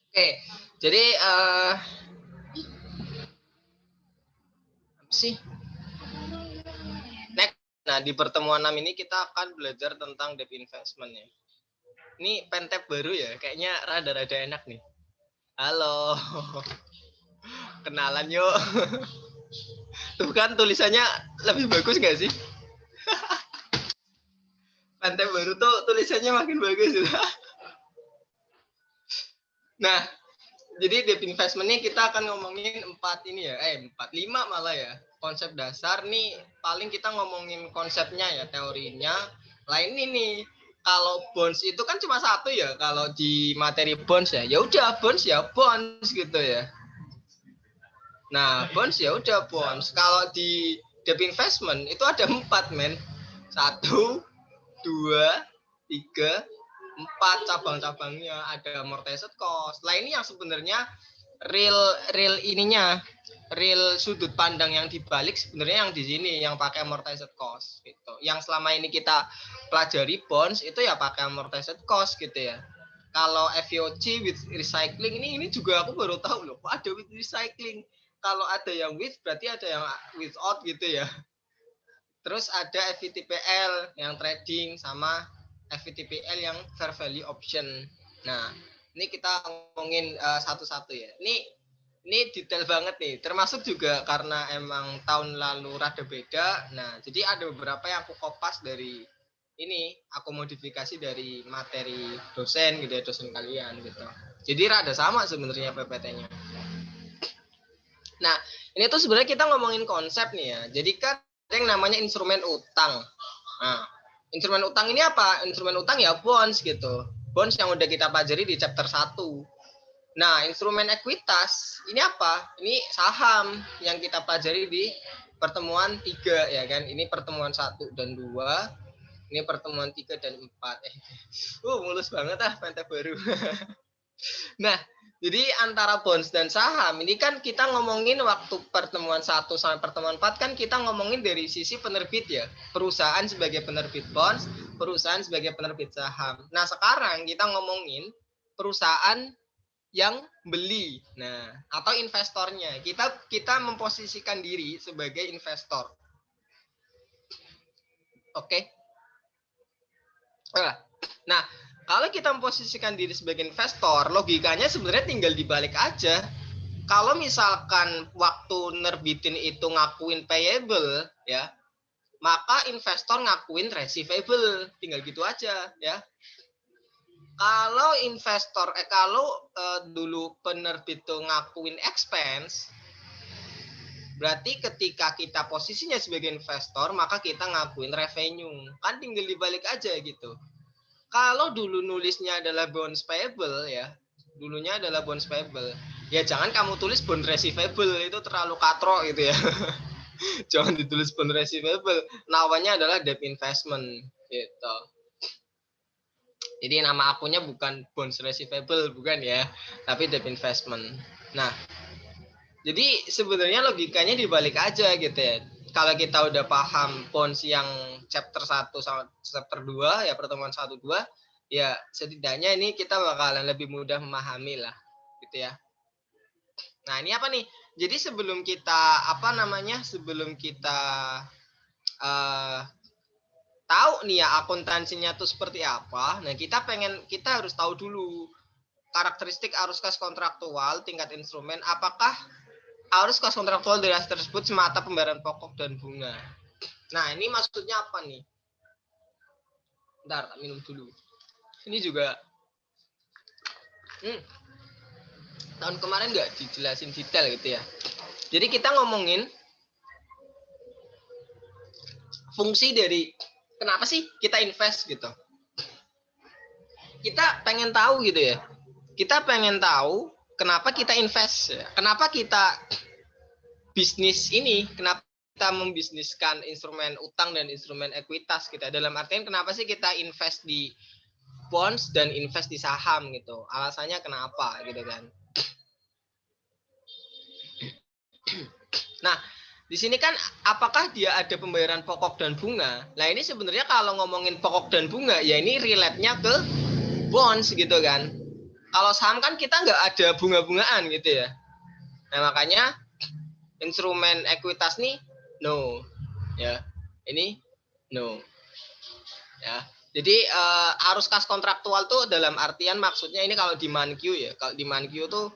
Oke, jadi apa sih? Next, nah di pertemuan 6 ini kita akan belajar tentang debt investment ya. Ini pentap baru ya, kayaknya rada-rada enak nih. Halo, kenalan yuk. Tuh kan tulisannya lebih bagus nggak sih? Pentap baru tuh tulisannya makin bagus. Nah, jadi debt investment ini kita akan ngomongin 5 malah ya. Konsep dasar nih paling kita ngomongin konsepnya ya, teorinya. Lain ini kalau bonds itu kan cuma satu ya, kalau di materi bonds ya. Ya udah bonds ya bonds gitu ya. Nah, bonds ya udah bonds. Kalau di debt investment itu ada 4, men. 1, 2, 3, 4 cabang-cabangnya. Ada amortized cost. Lah ini yang sebenarnya real ininya, real sudut pandang yang dibalik sebenarnya yang di sini yang pakai amortized cost gitu. Yang selama ini kita pelajari bonds itu ya pakai amortized cost gitu ya. Kalau FVOC with recycling ini juga aku baru tahu loh, kok ada with recycling. Kalau ada yang with berarti ada yang without gitu ya. Terus ada FVTPL yang trading sama FVTPL yang fair value option. Nah, ini kita ngomongin satu-satu ya. Ini detail banget nih. Termasuk juga karena emang tahun lalu rada beda. Nah, jadi ada beberapa yang aku kopas dari ini, aku modifikasi dari materi dosen gitu ya, dosen kalian gitu. Jadi rada sama sebenarnya PPT-nya. Nah, ini tuh sebenarnya kita ngomongin konsep nih ya. Jadi kan ada yang namanya instrumen utang. Nah, instrumen utang ini apa? Instrumen utang ya bonds gitu. Bonds yang udah kita pelajari di chapter 1. Nah, instrumen ekuitas ini apa? Ini saham yang kita pelajari di pertemuan 3 ya kan. Ini pertemuan 1 dan 2. Ini pertemuan 3 dan 4. Mulus banget pentap baru. Nah, jadi antara bonds dan saham ini kan kita ngomongin waktu pertemuan 1 sampai pertemuan 4 kan kita ngomongin dari sisi penerbit ya. Perusahaan sebagai penerbit bonds, perusahaan sebagai penerbit saham. Nah, sekarang kita ngomongin perusahaan yang beli. Nah, atau investornya. Kita memposisikan diri sebagai investor. Oke. Nah, kalau kita memposisikan diri sebagai investor, logikanya sebenarnya tinggal dibalik aja. Kalau misalkan waktu nerbitin itu ngakuin payable ya, maka investor ngakuin receivable, tinggal gitu aja ya. Kalau investor dulu penerbit itu ngakuin expense, berarti ketika kita posisinya sebagai investor, maka kita ngakuin revenue. Kan tinggal dibalik aja gitu. Kalau dulu nulisnya adalah bonds payable ya, dulunya adalah bonds payable. Ya jangan kamu tulis bond receivable, itu terlalu katro gitu ya. Jangan ditulis bond receivable. Namanya adalah debt investment gitu. Jadi nama akunnya bukan bonds receivable, bukan ya, tapi debt investment. Nah, jadi sebenarnya logikanya dibalik aja gitu ya. Kalau kita udah paham bonds yang chapter 1 sama chapter 2 ya, pertemuan 1 2, ya setidaknya ini kita bakalan lebih mudah memahami lah gitu ya. Nah, ini apa nih? Jadi sebelum kita sebelum kita tahu nih ya akuntansinya tuh seperti apa. Nah, kita harus tahu dulu karakteristik arus kas kontraktual tingkat instrumen, apakah arus kas kontraktual dari aset tersebut semata pembayaran pokok dan bunga. Nah, ini maksudnya apa nih? Bentar, minum dulu. Ini juga tahun kemarin nggak dijelasin detail gitu ya. Jadi kita ngomongin fungsi dari kenapa sih kita invest gitu. Kita pengen tahu gitu ya. Kita pengen tahu kenapa kita invest ya. Kenapa kita bisnis ini, kenapa kita membisniskan instrumen utang dan instrumen ekuitas kita. Dalam artian kenapa sih kita invest di bonds dan invest di saham gitu. Alasannya kenapa gitu kan. Nah, di sini kan apakah dia ada pembayaran pokok dan bunga? Nah, ini sebenarnya kalau ngomongin pokok dan bunga, ya ini relate-nya ke bonds gitu kan. Kalau saham kan kita nggak ada bunga-bungaan gitu ya. Nah, makanya instrumen ekuitas nih no. Ya. Ini no. Ya. Jadi arus kas kontraktual tuh dalam artian maksudnya ini kalau di Mankyu ya. Kalau di Mankyu tuh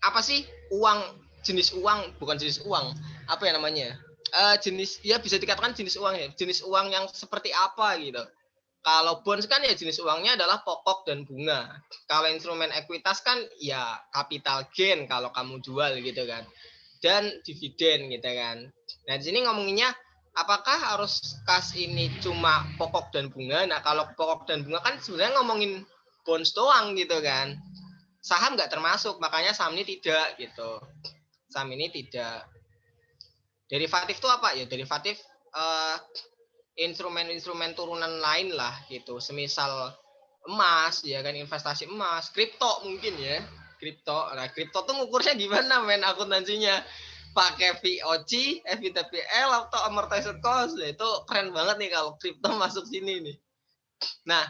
apa sih uang, jenis uang, bukan jenis uang, apa ya namanya, jenis, ya bisa dikatakan jenis uang ya, jenis uang yang seperti apa gitu. Kalau bonds kan ya jenis uangnya adalah pokok dan bunga. Kalau instrumen ekuitas kan ya capital gain kalau kamu jual gitu kan, dan dividen gitu kan. Nah di sini ngomonginnya apakah arus kas ini cuma pokok dan bunga. Nah kalau pokok dan bunga kan sebenarnya ngomongin bonds doang gitu kan. Saham nggak termasuk, makanya saham ini tidak gitu. Saham ini tidak. Derivatif itu apa ya? Derivatif instrumen-instrumen turunan lain lah gitu. Semisal emas ya kan, investasi emas, kripto mungkin ya. Kripto. Nah, kripto tuh ngukurnya gimana men akuntansinya? Pakai VOC, FVTPL atau amortized cost. Nah, itu keren banget nih kalau kripto masuk sini nih. Nah,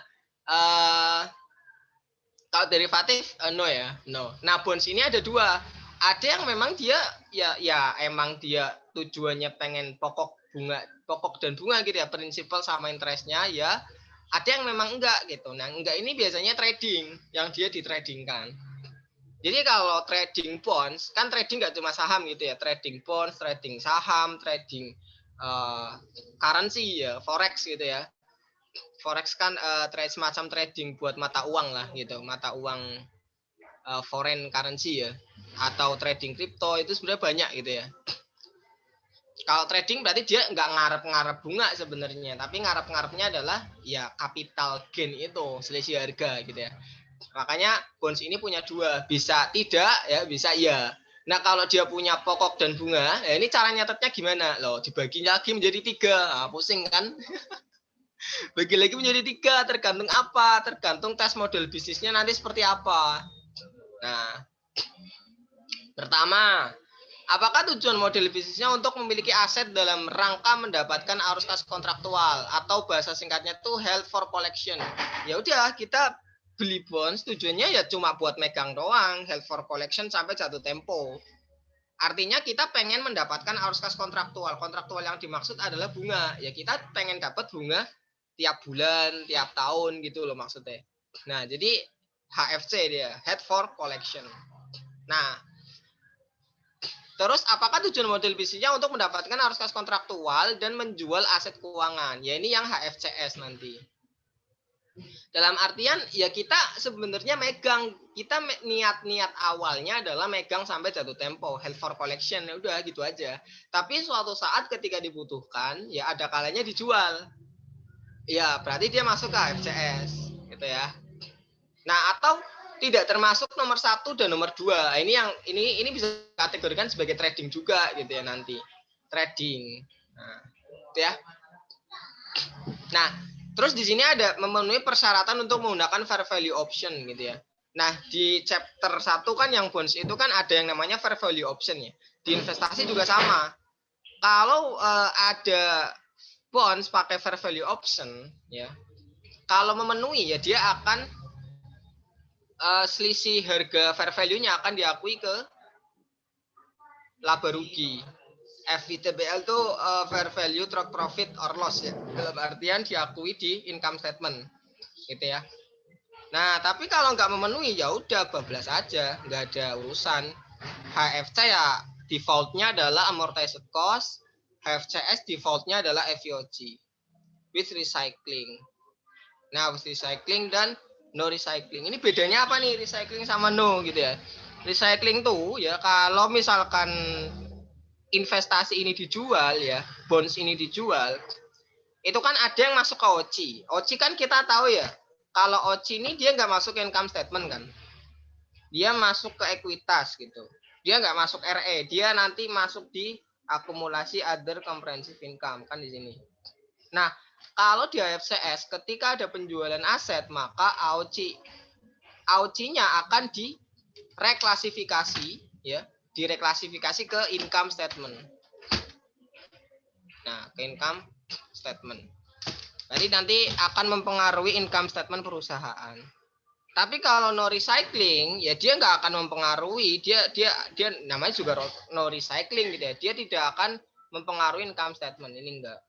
kalau derivatif no ya, no. Nah bonds ini ada dua. Ada yang memang dia ya emang dia tujuannya pengen pokok dan bunga gitu ya, prinsipal sama interestnya ya. Ada yang memang enggak gitu. Nah enggak ini biasanya trading, yang dia ditradingkan. Jadi kalau trading bonds kan trading nggak cuma saham gitu ya, trading bonds, trading saham, trading currency ya, forex gitu ya. Forex kan semacam trading buat mata uang lah gitu, mata uang foreign currency ya, atau trading kripto itu sebenarnya banyak gitu ya. Kalau trading berarti dia nggak ngarep-ngarep bunga sebenarnya, tapi ngarep-ngarepnya adalah ya capital gain itu, selisih harga gitu ya. Makanya bonds ini punya dua, bisa tidak ya, bisa iya. Nah kalau dia punya pokok dan bunga, ya ini cara nyatetnya gimana? Loh dibagi lagi menjadi tiga, nah, pusing kan? Bagi lagi menjadi tiga, tergantung apa? Tergantung tes model bisnisnya nanti seperti apa. Nah, pertama, apakah tujuan model bisnisnya untuk memiliki aset dalam rangka mendapatkan arus kas kontraktual atau bahasa singkatnya tuh held for collection? Ya udah, kita beli bonds tujuannya ya cuma buat megang doang, held for collection sampai jatuh tempo. Artinya kita pengen mendapatkan arus kas kontraktual. Kontraktual yang dimaksud adalah bunga. Ya kita pengen dapat bunga tiap bulan, tiap tahun gitu loh maksudnya. Nah, jadi HFC dia, head for collection. Nah, terus apakah tujuan model bisnisnya untuk mendapatkan arus kas kontraktual dan menjual aset keuangan? Ya ini yang HFCS nanti. Dalam artian ya kita sebenarnya megang, kita niat-niat awalnya adalah megang sampai jatuh tempo, held for collection, ya udah gitu aja. Tapi suatu saat ketika dibutuhkan ya ada kalanya dijual. Ya berarti dia masuk ke HFCS gitu ya. Nah atau tidak termasuk nomor 1 dan nomor 2. Ini bisa kategorikan sebagai trading juga gitu ya nanti. Trading. Nah, gitu ya. Nah, terus di sini ada memenuhi persyaratan untuk menggunakan fair value option gitu ya. Nah, di chapter 1 kan yang bonds itu kan ada yang namanya fair value option ya. Di investasi juga sama. Kalau ada bonds pakai fair value option ya. Kalau memenuhi ya dia akan selisih harga fair value-nya akan diakui ke laba rugi. FVTBL itu fair value through profit or loss ya. Dalam artian diakui di income statement. Gitu ya. Nah, tapi kalau nggak memenuhi ya udah bablas aja, nggak ada urusan. HFC ya defaultnya adalah amortized cost, HFCS defaultnya adalah FVOC with recycling. Nah, with recycling dan no recycling. Ini bedanya apa nih recycling sama no gitu ya? Recycling tuh ya kalau misalkan investasi ini dijual ya, bonds ini dijual, itu kan ada yang masuk ke OCI. OCI kan kita tahu ya, kalau OCI ini dia nggak masuk ke income statement kan, dia masuk ke ekuitas gitu. Dia nggak masuk RE, dia nanti masuk di akumulasi other comprehensive income kan di sini. Nah, kalau di AFCS ketika ada penjualan aset maka AOCI-nya akan direklasifikasi ya direklasifikasi ke income statement. Nah, ke income statement. Jadi nanti akan mempengaruhi income statement perusahaan. Tapi kalau no recycling, ya dia nggak akan mempengaruhi. Dia namanya juga no recycling gitu ya. Dia tidak akan mempengaruhi income statement. Ini enggak.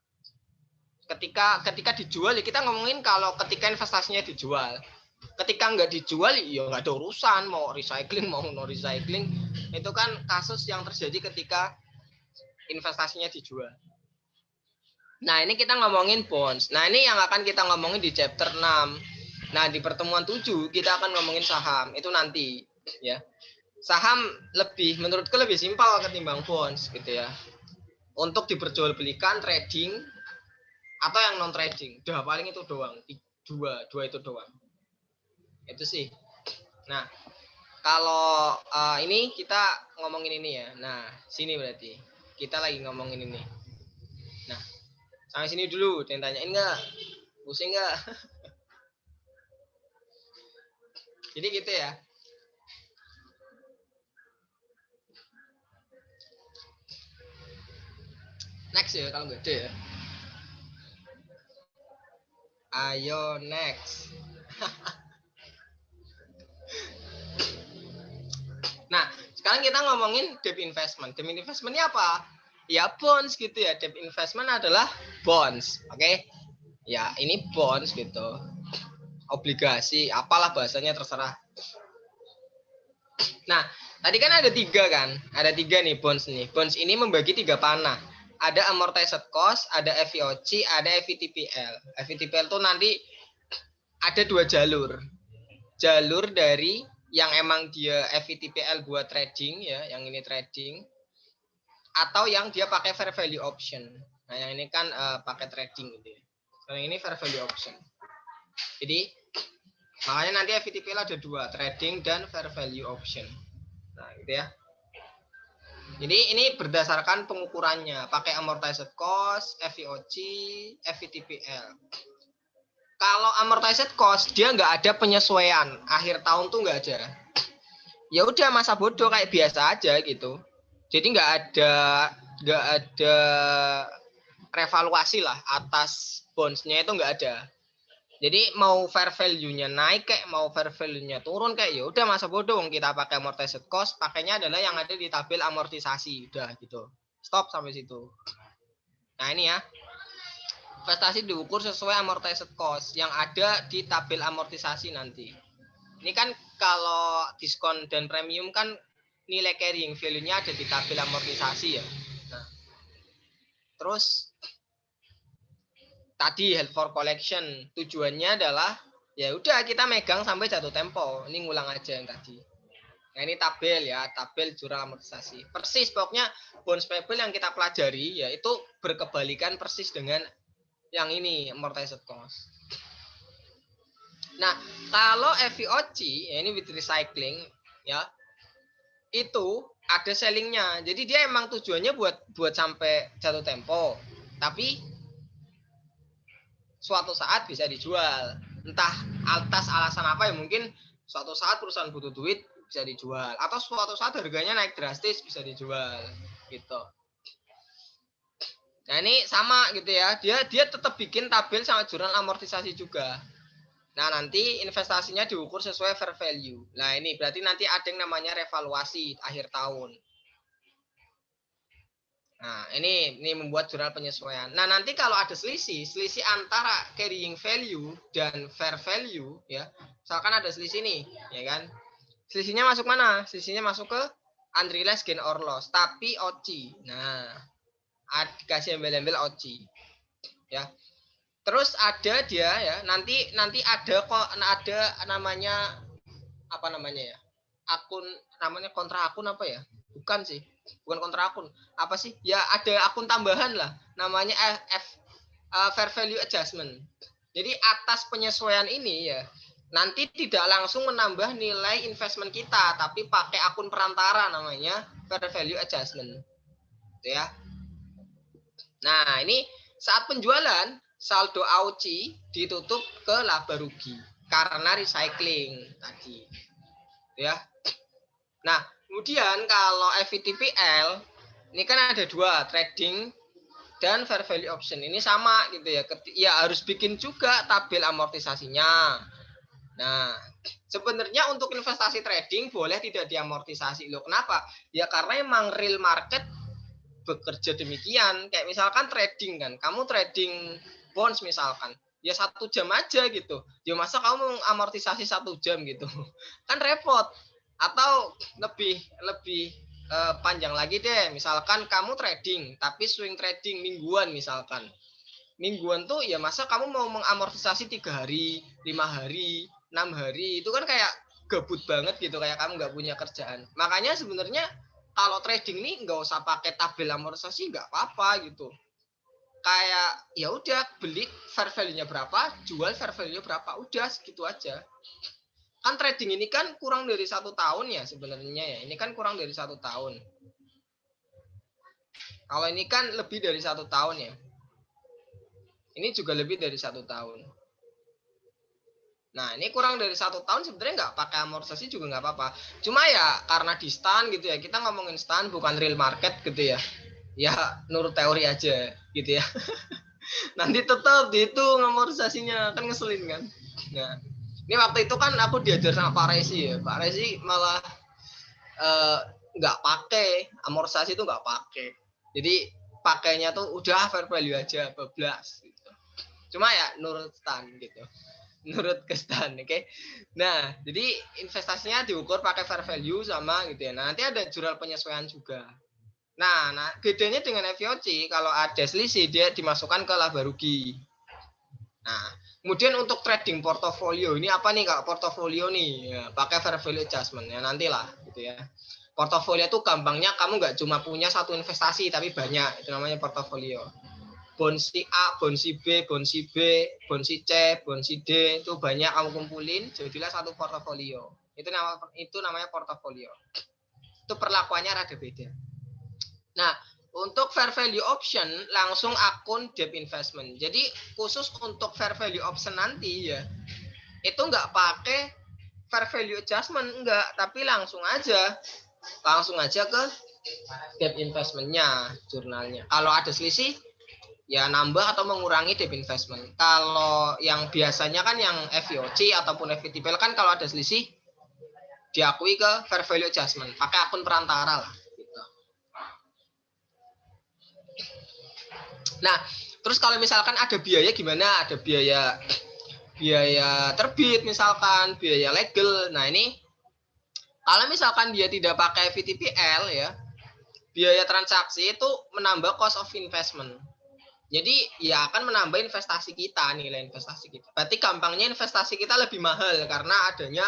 Ketika dijual ya kita ngomongin kalau ketika investasinya dijual. Ketika nggak dijual ya nggak ada urusan mau recycling mau no recycling. Itu kan kasus yang terjadi ketika investasinya dijual. Nah, ini kita ngomongin bonds. Nah, ini yang akan kita ngomongin di chapter 6. Nah, di pertemuan 7 kita akan ngomongin saham. Itu nanti, ya. Saham menurutku lebih simpel ketimbang bonds gitu ya. Untuk diperjualbelikan trading atau yang non trading. Udah paling itu doang. Dua itu doang. Itu sih. Nah, kalau ini kita ngomongin ini ya. Nah, sini berarti. Kita lagi ngomongin ini. Nah, sampai sini dulu. Yang tanyain nggak? Pusing nggak? Jadi gitu ya. Next ya kalau nggak ada ya. Ayo next. Nah, sekarang kita ngomongin debt investment. Debt investment ini apa? Ya bonds gitu ya. Debt investment adalah bonds. Oke. Ya, ini bonds gitu. Obligasi, apalah bahasanya terserah. Nah, tadi kan ada 3 kan? Ada 3 nih bonds nih. Bonds ini membagi 3 panah. Ada amortized cost, ada FVOC, ada FVTPL. FVTPL itu nanti ada 2 jalur. Jalur dari yang emang dia FVTPL buat trading ya, yang ini trading, atau yang dia pakai fair value option. Nah, yang ini kan pakai trading gitu ya. Kalau yang ini fair value option. Jadi makanya nanti FVTPL ada 2, trading dan fair value option. Nah, gitu ya. Jadi ini berdasarkan pengukurannya, pakai amortized cost, FVOC, FVTPL. Kalau amortized cost dia nggak ada penyesuaian, akhir tahun tuh nggak ada. Ya udah masa bodoh kayak biasa aja gitu. Jadi nggak ada revaluasi lah atas bondsnya itu nggak ada. Jadi mau fair value-nya naik kayak mau fair value-nya turun kayak ya udah masa bodoh kita pakai amortized cost, pakainya adalah yang ada di tabel amortisasi udah gitu. Stop sampai situ. Nah, ini ya. Investasi diukur sesuai amortized cost yang ada di tabel amortisasi nanti. Ini kan kalau diskon dan premium kan nilai carrying value-nya ada di tabel amortisasi ya. Nah, terus tadi held for collection tujuannya adalah ya udah kita megang sampai jatuh tempo. Ini ngulang aja yang tadi. Nah, ini tabel ya, tabel jurnal amortisasi. Persis pokoknya bonds payable yang kita pelajari yaitu berkebalikan persis dengan yang ini amortized cost. Nah, kalau FVOC ya ini with recycling ya itu ada sellingnya. Jadi dia emang tujuannya buat sampai jatuh tempo. Tapi suatu saat bisa dijual. Entah atas alasan apa ya, mungkin suatu saat perusahaan butuh duit bisa dijual atau suatu saat harganya naik drastis bisa dijual gitu. Nah, ini sama gitu ya. Dia tetap bikin tabel sama jurnal amortisasi juga. Nah, nanti investasinya diukur sesuai fair value. Nah, ini berarti nanti ada yang namanya revaluasi akhir tahun. Nah, ini membuat jurnal penyesuaian. Nah, nanti kalau ada selisih antara carrying value dan fair value ya. Misalkan ada selisih nih, ya kan? Selisihnya masuk mana? Selisihnya masuk ke unrealized gain or loss, tapi OCI. Nah, dikasih embel-embel OCI. Ya. Terus ada dia ya, nanti ada namanya apa namanya ya? Akun namanya kontra akun apa ya? Bukan sih. Bukan kontra akun. Apa sih? Ya ada akun tambahan lah. Namanya fair value adjustment. Jadi atas penyesuaian ini ya nanti tidak langsung menambah nilai investment kita, tapi pakai akun perantara namanya fair value adjustment. Gitu ya. Nah, ini saat penjualan saldo AOCI ditutup ke laba rugi karena recycling tadi. Ya. Nah, Kemudian kalau FVTPL ini kan ada dua, trading dan fair value option. Ini sama gitu ya. Ya harus bikin juga tabel amortisasinya. Nah, sebenarnya untuk investasi trading boleh tidak diamortisasi loh. Kenapa? Ya karena emang real market bekerja demikian. Kayak misalkan trading kan, kamu trading bonds misalkan, ya 1 jam aja gitu. Ya masa kamu amortisasi 1 jam gitu, kan repot. Atau lebih panjang lagi deh, misalkan kamu trading tapi swing trading mingguan misalkan. Mingguan tuh ya masa kamu mau mengamortisasi 3 hari, 5 hari, 6 hari, itu kan kayak gabut banget gitu, kayak kamu nggak punya kerjaan. Makanya sebenarnya kalau trading nih nggak usah pakai tabel amortisasi, nggak apa-apa gitu. Kayak ya udah beli fair value-nya berapa, jual fair value-nya berapa, udah segitu aja. Kan trading ini kan kurang dari 1 tahun ya sebenarnya ya. Ini kan kurang dari 1 tahun. Kalau ini kan lebih dari 1 tahun ya. Ini juga lebih dari 1 tahun. Nah, ini kurang dari 1 tahun sebenarnya nggak pakai amortisasi juga nggak apa-apa. Cuma ya karena di stand gitu ya, kita ngomongin stand bukan real market gitu ya. Ya nurut teori aja gitu ya. Nanti tetap dihitung amortisasinya, kan ngeselin kan. Nah, ini waktu itu kan aku diajar sama Pak Resi ya. Pak Resi malah nggak pakai amortisasi, itu nggak pakai. Jadi pakainya tuh udah fair value aja, 12 gitu. Cuma ya nurut stand gitu. Nurut ke stand, oke. Nah, jadi investasinya diukur pakai fair value sama gitu ya. Nah, nanti ada jurnal penyesuaian juga. Nah, bedanya dengan FVOC, kalau ada selisih dia dimasukkan ke laba rugi. Nah, kemudian untuk trading portofolio ini apa nih Kak? Portofolio nih ya, pakai fair value adjustment ya, nantilah gitu ya. Portofolio itu gampangnya kamu nggak cuma punya satu investasi tapi banyak, itu namanya portofolio. Bond si A, bond si B, bond si B, bond si C, bond si D, itu banyak kamu kumpulin jadilah satu portofolio. Itu namanya portofolio. Itu perlakuannya rada beda. Nah, untuk fair value option langsung akun debt investment. Jadi khusus untuk fair value option nanti ya, itu nggak pakai fair value adjustment, enggak, tapi langsung aja ke debt investmentnya, jurnalnya. Kalau ada selisih, ya nambah atau mengurangi debt investment. Kalau yang biasanya kan yang FVOC ataupun FVTPL kan kalau ada selisih diakui ke fair value adjustment, pakai akun perantara lah. Nah, terus kalau misalkan ada biaya gimana? Ada biaya terbit misalkan, biaya legal. Nah, ini kalau misalkan dia tidak pakai VTPL ya, biaya transaksi itu menambah cost of investment. Jadi ya akan menambah investasi kita, nilai investasi kita. Berarti gampangnya investasi kita lebih mahal karena adanya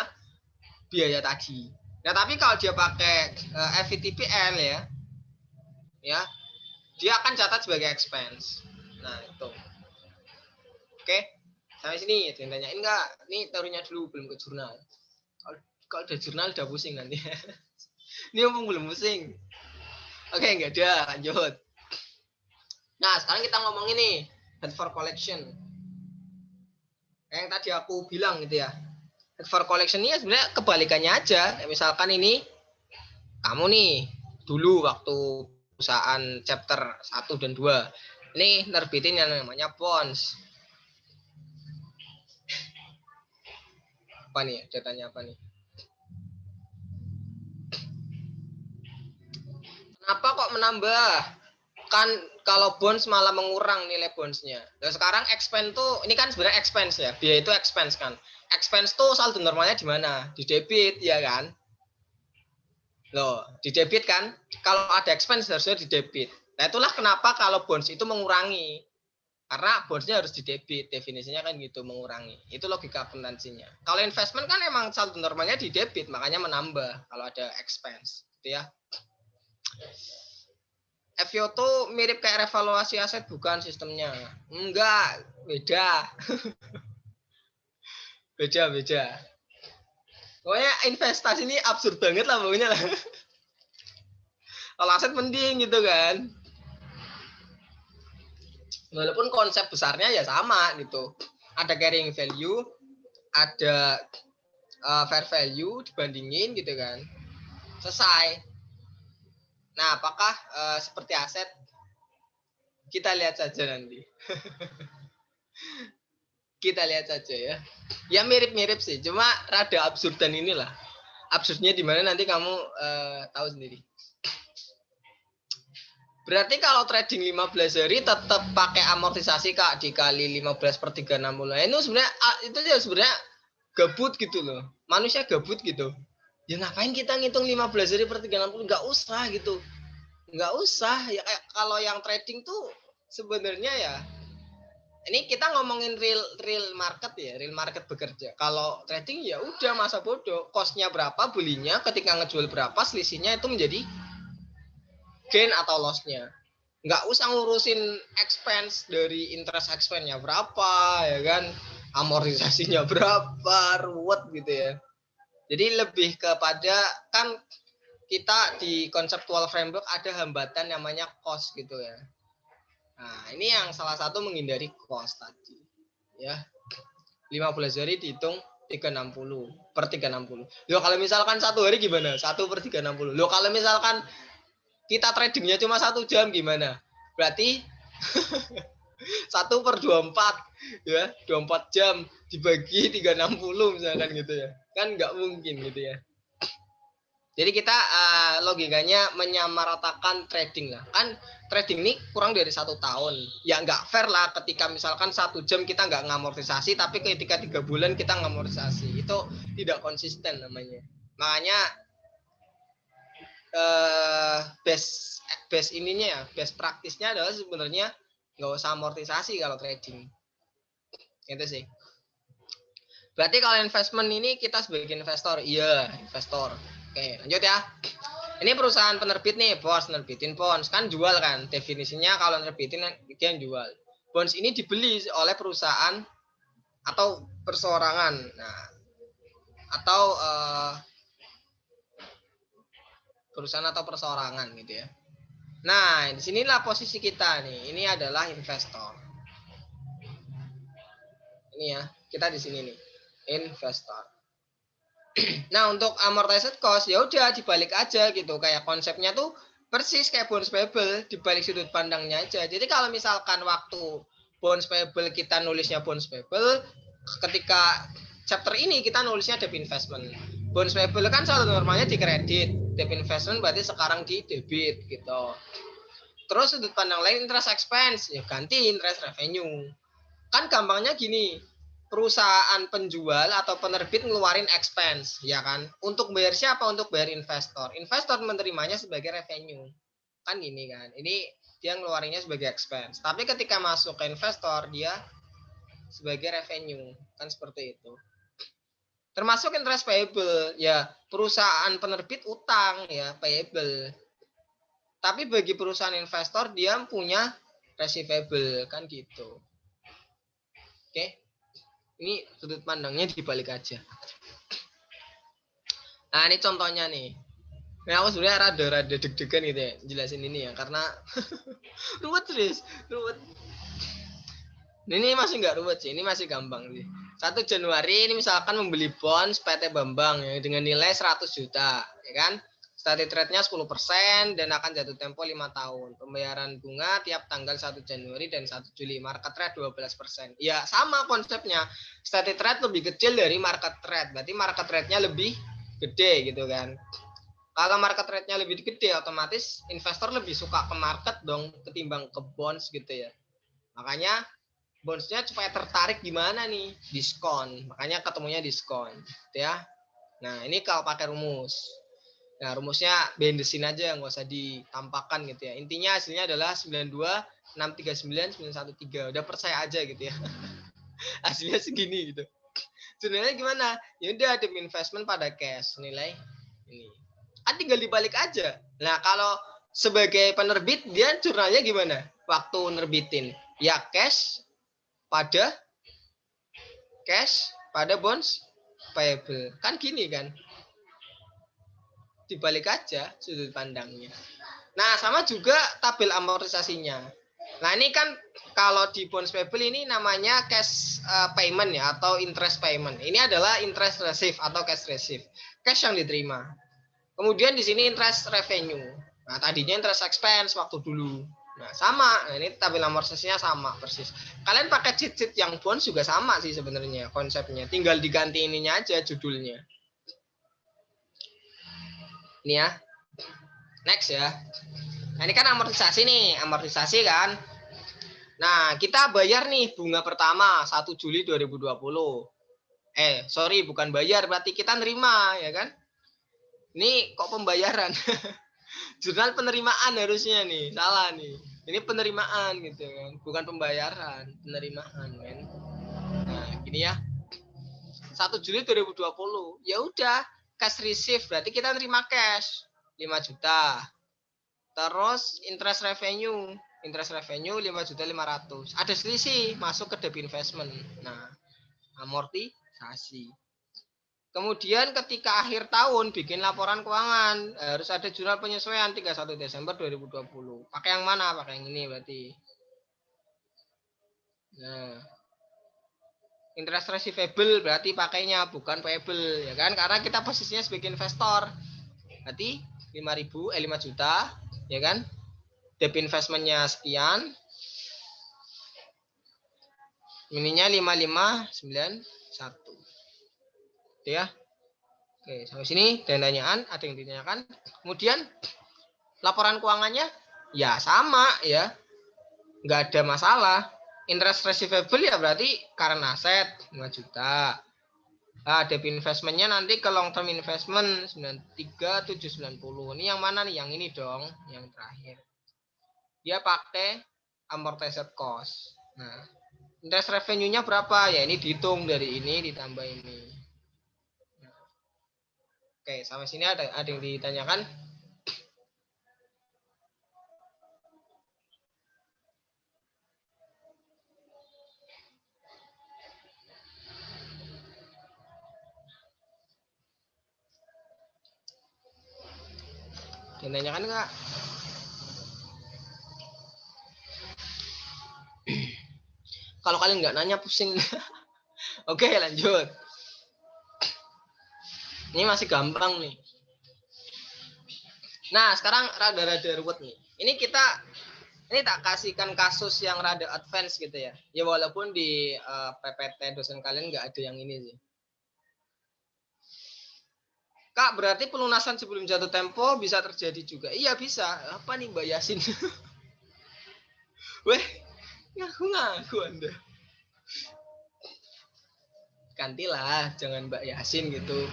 biaya tadi. Nah, tapi kalau dia pakai FVTPL ya, dia akan catat sebagai expense. Nah, itu. Oke, sampai sini ada yang tanyain nggak? Ini teorinya dulu, belum ke jurnal. Kalau udah jurnal udah pusing nanti. Ini omong belum pusing. Oke, nggak ada, lanjut. Nah, sekarang kita ngomongin nih, head for collection. Yang tadi aku bilang gitu ya. Head for collection ini sebenarnya kebalikannya aja. Misalkan ini, kamu nih, dulu waktu perusahaan chapter 1 dan 2. Ini nerbitin yang namanya bonds. Apa nih? Datanya apa nih? Kenapa kok menambah? Kan kalau bonds malah mengurang nilai bondsnya. Nah, sekarang expense tuh, ini kan sebenarnya expense ya. Biaya itu expense kan. Expense tuh saldo normalnya di mana? Di debit, ya kan? Loh, di debit kan? Kalau ada expense harusnya di debit. Nah, itulah kenapa kalau bonds itu mengurangi. Karena bondsnya harus di debit, definisinya kan gitu, mengurangi. Itu logika akuntansinya. Kalau investment kan emang saldo normalnya di debit, makanya menambah kalau ada expense. Gitu ya. FIO tuh mirip kayak revaluasi aset bukan sistemnya? Enggak, beda. Beda. Pokoknya investasi ini absurd banget lah pokoknya lah. Kalau aset penting gitu kan. Walaupun konsep besarnya ya sama gitu. Ada carrying value, ada fair value dibandingin gitu kan. Selesai. Nah, apakah seperti aset? Kita lihat saja nanti. Kita lihat saja ya. Ya mirip-mirip sih, cuma rada absurdan inilah. Absurdnya di mana nanti kamu tahu sendiri. Berarti kalau trading 15 hari tetap pakai amortisasi Kak, dikali 15 per 360. Nah, itu sebenarnya ya sebenarnya gabut gitu loh. Manusia gabut gitu. Ya ngapain kita ngitung 15 hari per 360? Enggak usah gitu. Enggak usah. Ya kalau yang trading tuh sebenarnya ya ini kita ngomongin real market ya, real market bekerja. Kalau trading ya udah masa bodoh. Cost-nya berapa, belinya, ketika ngejual berapa, selisihnya itu menjadi gain atau loss-nya. Nggak usah ngurusin expense dari interest expense-nya berapa, ya kan, amortisasinya berapa, ruwet gitu ya. Jadi lebih kepada kan kita di conceptual framework ada hambatan namanya cost gitu ya. Nah, ini yang salah satu menghindari cost tadi. Ya. 15 hari dihitung 360 per 360. Loh kalau misalkan satu hari gimana? 1 per 360. Loh kalau misalkan kita tradingnya cuma 1 jam gimana? Berarti 1 per 24 ya, 24 jam dibagi 360 misalkan gitu ya. Kan nggak mungkin gitu ya. Jadi kita logikanya menyamaratakan trading lah. Kan trading ini kurang dari 1 tahun. Ya nggak fair lah ketika misalkan 1 jam kita nggak ngamortisasi, tapi ketika 3 bulan kita ngamortisasi. Itu tidak konsisten namanya. Makanya best ininya ya, best praktisnya adalah sebenarnya nggak usah amortisasi kalau trading. Gitu sih. Berarti kalau investment ini kita sebagai investor, iya investor. Oke, lanjut ya. Ini perusahaan penerbit nih, bos nerbitin bonds kan jual kan. Definisinya kalau nerbitin dia yang jual. Bonds ini dibeli oleh perusahaan atau perseorangan. Nah, atau perusahaan atau perseorangan gitu ya. Nah, disinilah posisi kita nih. Ini adalah investor. Ini ya, kita di sini nih, investor. Nah, untuk amortized cost ya udah dibalik aja gitu. Kayak konsepnya tuh persis kayak bonds payable, dibalik sudut pandangnya aja. Jadi kalau misalkan waktu bonds payable kita nulisnya bonds payable, ketika chapter ini kita nulisnya debt investment. Bonds payable kan selalu normalnya di kredit, debt investment berarti sekarang di debit gitu. Terus sudut pandang lain interest expense, ya ganti interest revenue. Kan gampangnya gini, perusahaan penjual atau penerbit ngeluarin expense, ya kan? Untuk bayar siapa? Untuk bayar investor. Investor menerimanya sebagai revenue. Kan gini kan. Ini dia ngeluarinnya sebagai expense. Tapi ketika masuk ke investor, dia sebagai revenue. Kan seperti itu. Termasuk interest payable, ya perusahaan penerbit utang, ya payable. Tapi bagi perusahaan investor, dia punya receivable, kan gitu. Oke. Ini sudut pandangnya dibalik aja. Nah, ini contohnya nih. Nah, aku sebenarnya rada deg-degan gitu ya jelasin ini ya, karena ruwet terus, ruwet. Ini masih nggak ruwet sih, ini masih gampang sih. 1 Januari ini misalkan membeli bonds PT Bambang ya, dengan nilai 100 juta, ya kan? Static rate-nya 10% dan akan jatuh tempo 5 tahun. Pembayaran bunga tiap tanggal 1 Januari dan 1 Juli. Market rate 12%. Ya, sama konsepnya. Static rate lebih kecil dari market rate. Berarti market rate-nya lebih gede gitu kan. Kalau market rate-nya lebih gede, otomatis investor lebih suka ke market dong ketimbang ke bonds gitu ya. Makanya bonds-nya supaya tertarik gimana nih? Diskon. Makanya ketemunya diskon. Gitu ya. Nah, ini kalau pakai rumus. Nah, rumusnya bendesin aja, nggak usah ditampakkan gitu ya. Intinya hasilnya adalah 92, 639, 913. Udah percaya aja gitu ya. Hasilnya segini gitu. Sebenarnya gimana? Ya udah ada investment pada cash nilai ini. Kan tinggal dibalik aja. Nah, kalau sebagai penerbit dia jurnalnya gimana? Waktu nerbitin ya cash pada bonds payable. Kan gini kan? Dibalik aja sudut pandangnya. Nah, sama juga tabel amortisasinya. Nah, ini kan kalau di bonds payable ini namanya cash payment atau interest payment. Ini adalah interest receive atau cash receive. Cash yang diterima. Kemudian di sini interest revenue. Nah, tadinya interest expense waktu dulu. Nah, sama. Nah, ini tabel amortisasinya sama persis. Kalian pakai cheat-sheet yang bonds juga sama sih sebenarnya konsepnya. Tinggal diganti ininya aja judulnya. Ini ya. Next ya. Nah, ini kan amortisasi nih, amortisasi kan. Nah, kita bayar nih bunga pertama 1 Juli 2020. Sorry, bukan bayar, berarti kita nerima ya kan? Ini kok pembayaran? Jurnal penerimaan harusnya nih, salah nih. Ini penerimaan gitu kan, bukan pembayaran, penerimaan kan. Nah, gini ya. 1 Juli 2020. Ya udah, cash receive berarti kita nerima cash 5 juta. Terus interest revenue 5.500.000. Ada selisih masuk ke debit investment. Nah, amortisasi. Kemudian ketika akhir tahun bikin laporan keuangan, harus ada jurnal penyesuaian 31 Desember 2020. Pakai yang mana? Pakai yang ini berarti. Nah, interest receivable berarti pakainya bukan payable ya kan? Karena kita posisinya sebagai investor. Berarti 5 juta ya kan? Debit investmentnya sekian. Ininya 5591. Ya. Oke, sampai sini dananyaan ada yang ditanyakan. Kemudian laporan keuangannya ya sama ya. Nggak ada masalah. Interest receivable ya berarti current asset 5 juta. Debit investmentnya nanti ke long term investment 93790. Ini yang mana nih? Yang ini dong, yang terakhir. Dia pakai amortized cost. Nah, interest revenue-nya berapa? Ya ini dihitung dari ini ditambah ini. Oke, sampai sini ada yang ditanyakan? Ditanyakan nggak? Kalau kalian nggak nanya pusing. Oke, lanjut. Ini masih gampang nih. Nah, sekarang rada-rada ruwet nih. Ini tak kasihkan kasus yang rada advance gitu ya. Ya walaupun di PPT dosen kalian nggak ada yang ini sih. Kak, berarti pelunasan sebelum jatuh tempo bisa terjadi juga. Iya bisa. Apa nih Mbak Yasin? Weh, ngaku Anda. Gantilah, jangan Mbak Yasin gitu.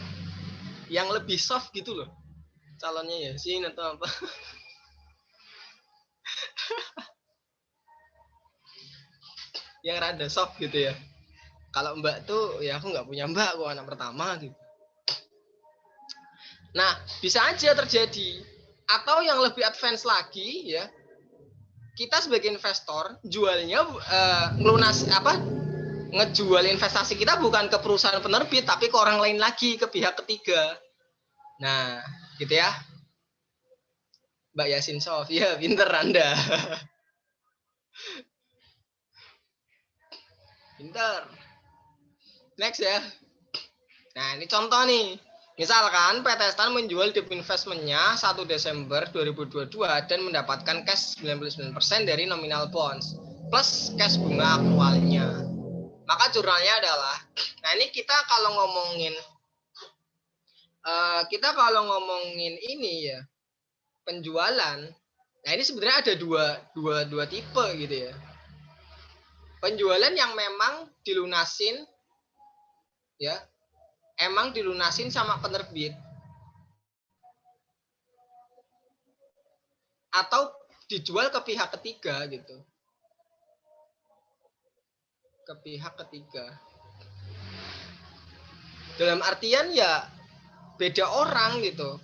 Yang lebih soft gitu loh. Calonnya Yasin atau apa. Yang rada soft gitu ya. Kalau Mbak tuh, ya aku nggak punya Mbak, aku anak pertama gitu. Nah, bisa aja terjadi. Atau yang lebih advance lagi ya, kita sebagai investor jualnya ngejual investasi kita bukan ke perusahaan penerbit tapi ke orang lain lagi, ke pihak ketiga. Nah, gitu ya. Mbak Yasin Sof, ya pinter Anda. Pinter. Next ya. Nah, ini contoh nih. Misalkan PT Stan menjual debit investmentnya 1 Desember 2022 dan mendapatkan cash 99% dari nominal bonds plus cash bunga aktualnya. Maka jurnalnya adalah, nah ini kita kalau ngomongin ini ya, penjualan. Nah ini sebenarnya ada dua tipe gitu ya. Penjualan yang memang dilunasin ya, emang dilunasin sama penerbit atau dijual ke pihak ketiga gitu. Ke pihak ketiga. Dalam artian ya beda orang gitu.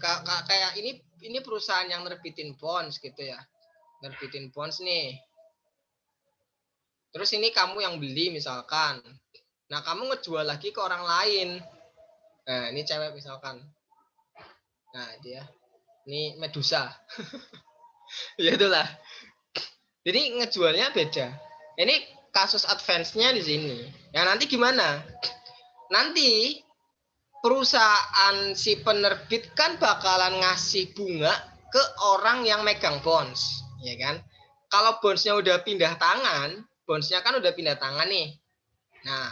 Kayak ini perusahaan yang nerbitin bonds gitu ya. Nerbitin bonds nih. Terus ini kamu yang beli misalkan. Nah, kamu ngejual lagi ke orang lain. Nah, ini cewek misalkan. Nah, dia. Ini Medusa. Ya itulah. Jadi ngejualnya beda. Ini kasus advance-nya di sini. Ya nanti gimana? Nanti perusahaan si penerbit kan bakalan ngasih bunga ke orang yang megang bonds, ya kan? Kalau bondsnya udah pindah tangan, bondsnya kan udah pindah tangan nih. Nah,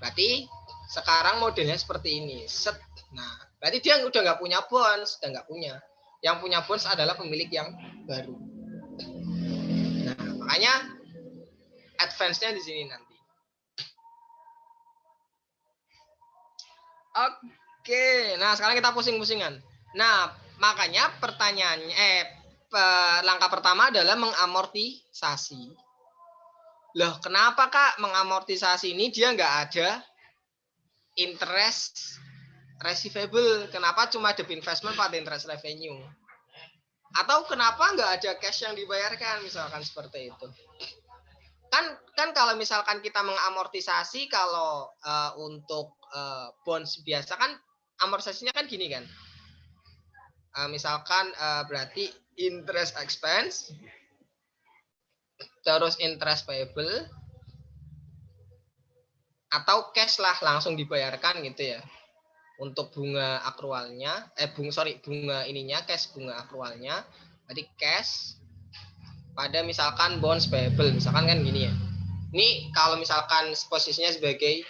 berarti sekarang modelnya seperti ini. Set. Nah, berarti dia udah nggak punya bonds, udah nggak punya. Yang punya bonds adalah pemilik yang baru. Nah, makanya advance-nya di sini nanti. Oke, nah sekarang kita pusing-pusingan. Nah, makanya pertanyaannya, langkah pertama adalah mengamortisasi. Loh, kenapa Kak mengamortisasi ini dia nggak ada interest receivable? Kenapa cuma debt investment pada interest revenue? Atau kenapa nggak ada cash yang dibayarkan, misalkan seperti itu? Kan kalau misalkan kita mengamortisasi, kalau untuk bonds biasa kan amortisasinya kan gini kan. Misalkan berarti interest expense, terus interest payable, atau cash lah langsung dibayarkan gitu ya. Untuk bunga akrualnya, bunga ininya, cash bunga akrualnya, jadi cash pada misalkan bonds payable, misalkan kan gini ya. Ini kalau misalkan posisinya sebagai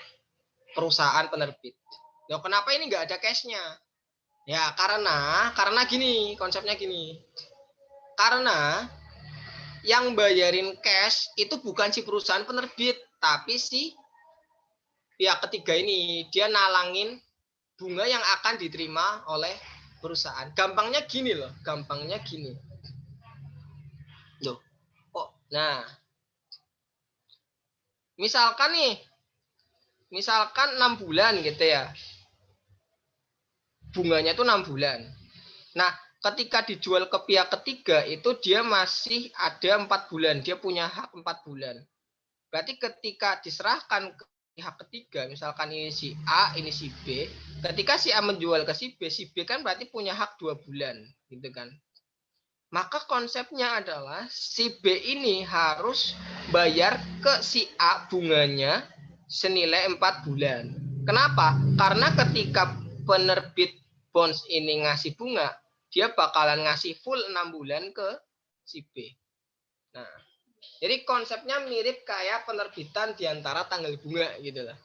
perusahaan penerbit. Loh, kenapa ini nggak ada cashnya? Ya karena gini, konsepnya gini. Karena yang bayarin cash itu bukan si perusahaan penerbit, tapi si pihak ketiga ini. Dia nalangin bunga yang akan diterima oleh perusahaan. Gampangnya gini loh, gampangnya gini. Loh, nah, misalkan 6 bulan gitu ya. Bunganya itu 6 bulan. Nah, ketika dijual ke pihak ketiga itu dia masih ada 4 bulan. Dia punya hak 4 bulan. Berarti ketika diserahkan ke pihak ketiga, misalkan ini si A, ini si B, ketika si A menjual ke si B kan berarti punya hak 2 bulan, gitu kan. Maka konsepnya adalah si B ini harus bayar ke si A bunganya senilai 4 bulan. Kenapa? Karena ketika penerbit bonds ini ngasih bunga, dia bakalan ngasih full 6 bulan ke si B. Nah, jadi konsepnya mirip kayak penerbitan di antara tanggal bunga gitu lah.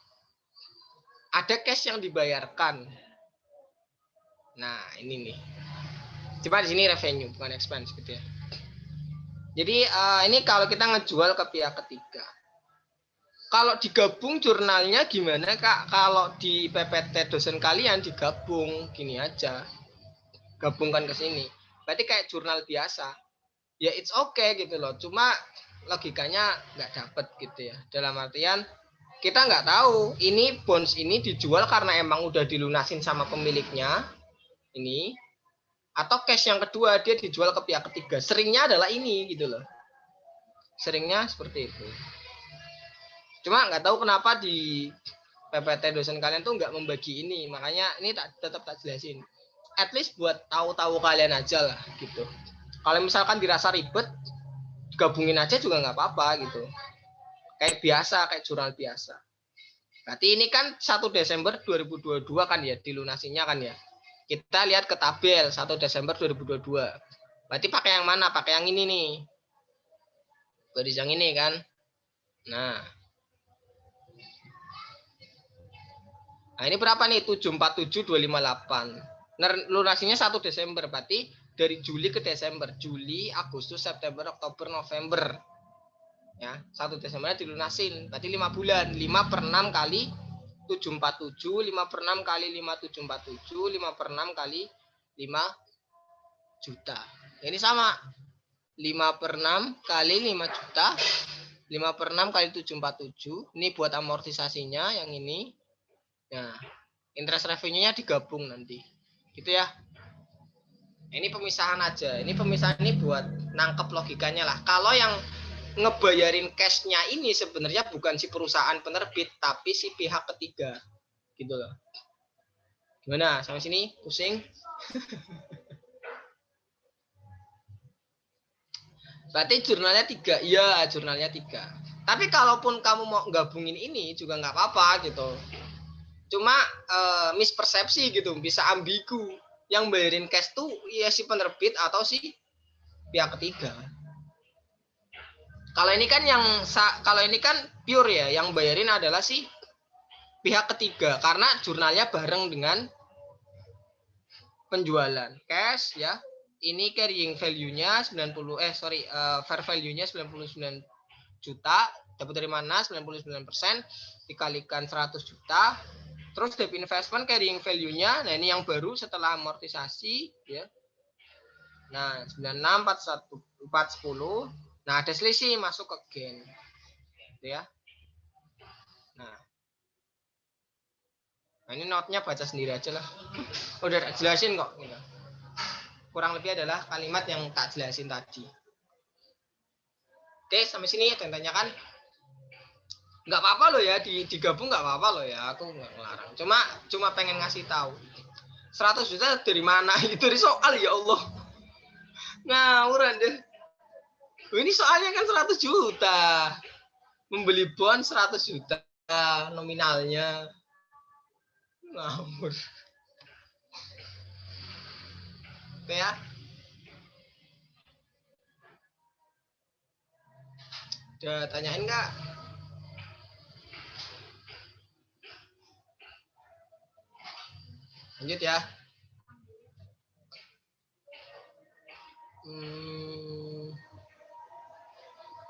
Ada cash yang dibayarkan. Nah, ini nih. Coba di sini revenue bukan expense gitu ya. Jadi ini kalau kita ngejual ke pihak ketiga. Kalau digabung jurnalnya gimana Kak? Kalau di PPT dosen kalian digabung gini aja. Gabungkan ke sini. Berarti kayak jurnal biasa. Ya it's okay gitu loh. Cuma logikanya nggak dapet gitu ya. Dalam artian kita nggak tahu ini bonds ini dijual karena emang udah dilunasin sama pemiliknya ini, atau cash yang kedua dia dijual ke pihak ketiga. Seringnya adalah ini gitu loh. Seringnya seperti itu. Cuma nggak tahu kenapa di PPT dosen kalian tuh nggak membagi ini. Makanya ini tetap tak jelasin. At least buat tahu-tahu kalian aja lah gitu. Kalau misalkan dirasa ribet, gabungin aja juga nggak apa-apa gitu. Kayak biasa, kayak jurnal biasa. Berarti ini kan 1 Desember 2022 kan ya dilunasinya kan ya. Kita lihat ke tabel 1 Desember 2022. Berarti pakai yang mana? Pakai yang ini nih. Baris yang ini kan. Nah, ini berapa nih? 747258. Lunasinya 1 Desember. Berarti dari Juli ke Desember. Juli, Agustus, September, Oktober, November. Ya, 1 Desembernya dilunasin. Berarti 5 bulan. 5 per 6 kali 747, 5 per 6 kali 5747, 5 per 6 kali 5 juta. Ini sama. 5 per 6 kali 5 juta. 5 per 6 kali 747. Ini buat amortisasinya yang ini. Nah, interest revenue-nya digabung nanti. Gitu ya. Ini pemisahan aja. Ini pemisahan ini buat nangkep logikanya lah. Kalau yang ngebayarin cash-nya ini sebenarnya bukan si perusahaan penerbit, tapi si pihak ketiga. Gitu loh. Gimana? Sampai sini pusing? Berarti jurnalnya 3. Iya, jurnalnya 3. Tapi kalaupun kamu mau gabungin ini juga nggak apa-apa gitu. Cuma mispersepsi gitu, bisa ambigu. Yang bayarin cash tuh ya si penerbit atau si pihak ketiga. Kalau ini kan pure ya, yang bayarin adalah si pihak ketiga karena jurnalnya bareng dengan penjualan cash ya. Ini carrying value-nya 90 fair value-nya 99 juta, dapat dari mana? 99% dikalikan 100 juta. Terus debt investment carrying value-nya, nah ini yang baru setelah amortisasi ya. Nah, 96 41 410. Nah, ada selisih masuk ke gain. Gitu ya. Nah, ini notnya baca sendiri aja lah. Udah jelasin kok. Kurang lebih adalah kalimat yang tak jelasin tadi. Oke, sampai sini ada yang tanyakan? Nggak apa-apa loh ya, digabung nggak apa-apa loh ya, aku nggak ngelarang. Cuma pengen ngasih tahu. 100 juta dari mana? Itu dari soal ya Allah. Ngawur Anda. Ini soalnya kan 100 juta. Membeli bond 100 juta nominalnya. Ngawur. Oke ya. Udah tanyain nggak? Lanjut ya.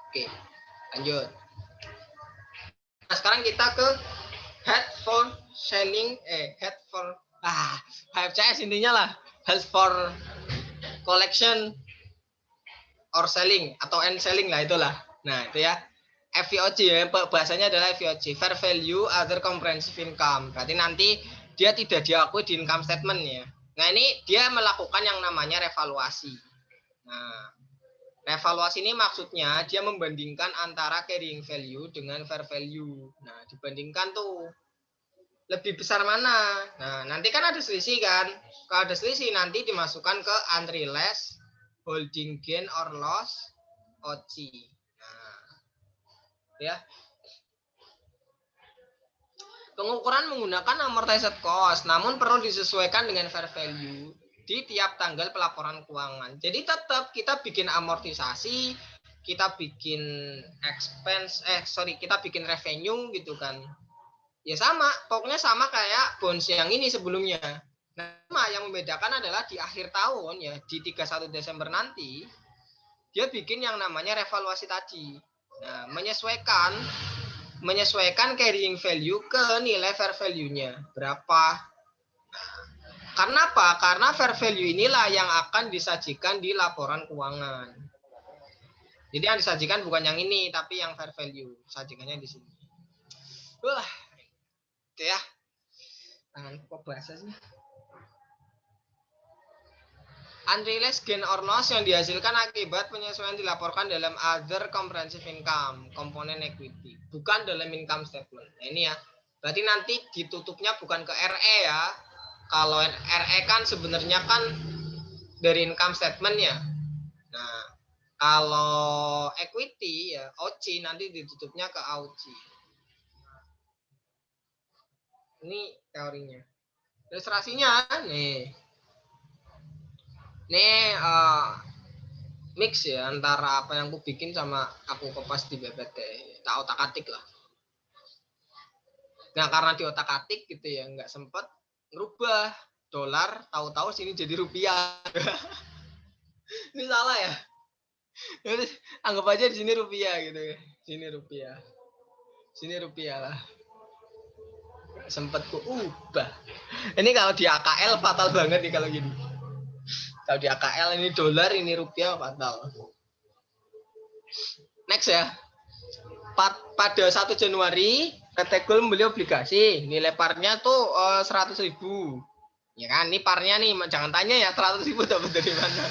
Oke, lanjut. Nah, sekarang kita ke head for selling, HFCS intinya lah. Head for collection or selling atau end selling lah itulah. Nah, itu ya. FVOC ya, bahasanya adalah FVOC, fair value other comprehensive income. Berarti nanti dia tidak diakui di income statement ya. Nah, ini dia melakukan yang namanya revaluasi. Nah, revaluasi ini maksudnya dia membandingkan antara carrying value dengan fair value. Nah, dibandingkan tuh lebih besar mana. Nah, nanti kan ada selisih kan. Kalau ada selisih nanti dimasukkan ke unrealized holding gain or loss OC. Nah, ya. Pengukuran menggunakan amortized cost, namun perlu disesuaikan dengan fair value di tiap tanggal pelaporan keuangan. Jadi tetap kita bikin amortisasi, kita bikin kita bikin revenue gitu kan. Ya sama, pokoknya sama kayak bonds yang ini sebelumnya. Nah, yang membedakan adalah di akhir tahun ya, di 31 Desember nanti, dia bikin yang namanya revaluasi tadi. Nah, menyesuaikan carrying value ke nilai fair value-nya berapa. Karena apa? Karena fair value inilah yang akan disajikan di laporan keuangan. Jadi yang disajikan bukan yang ini, tapi yang fair value. Sajikannya di sini. Wah, oke ya. Kok bahasa sih? Unrealized gain or loss yang dihasilkan akibat penyesuaian dilaporkan dalam other comprehensive income, komponen equity, bukan dalam income statement. Nah, ini ya. Berarti nanti ditutupnya bukan ke RE ya. Kalau RE kan sebenarnya kan dari income statement ya. Nah, kalau equity ya OC nanti ditutupnya ke AUC. Ini teorinya. Ilustrasinya nih. Ini mix ya antara apa yang aku bikin sama aku kopas di BPT. Tak otak-atik lah. Nah, karena di otak-atik gitu ya, nggak sempet ngerubah dolar, tahu-tahu sini jadi rupiah. Ini salah ya. Anggap aja di sini rupiah gitu ya. Sini rupiah. Sini rupiah lah. Sempet ku ubah. Ini kalau di AKL fatal banget nih kalau gini. Kalau di AKL ini dolar, ini rupiah fatal. Next ya. Pada 1 Januari, PT Gold membeli obligasi. Nilai parnya tuh 100.000. Ya kan, ini parnya nih, jangan tanya ya 100.000 dapat dari mana.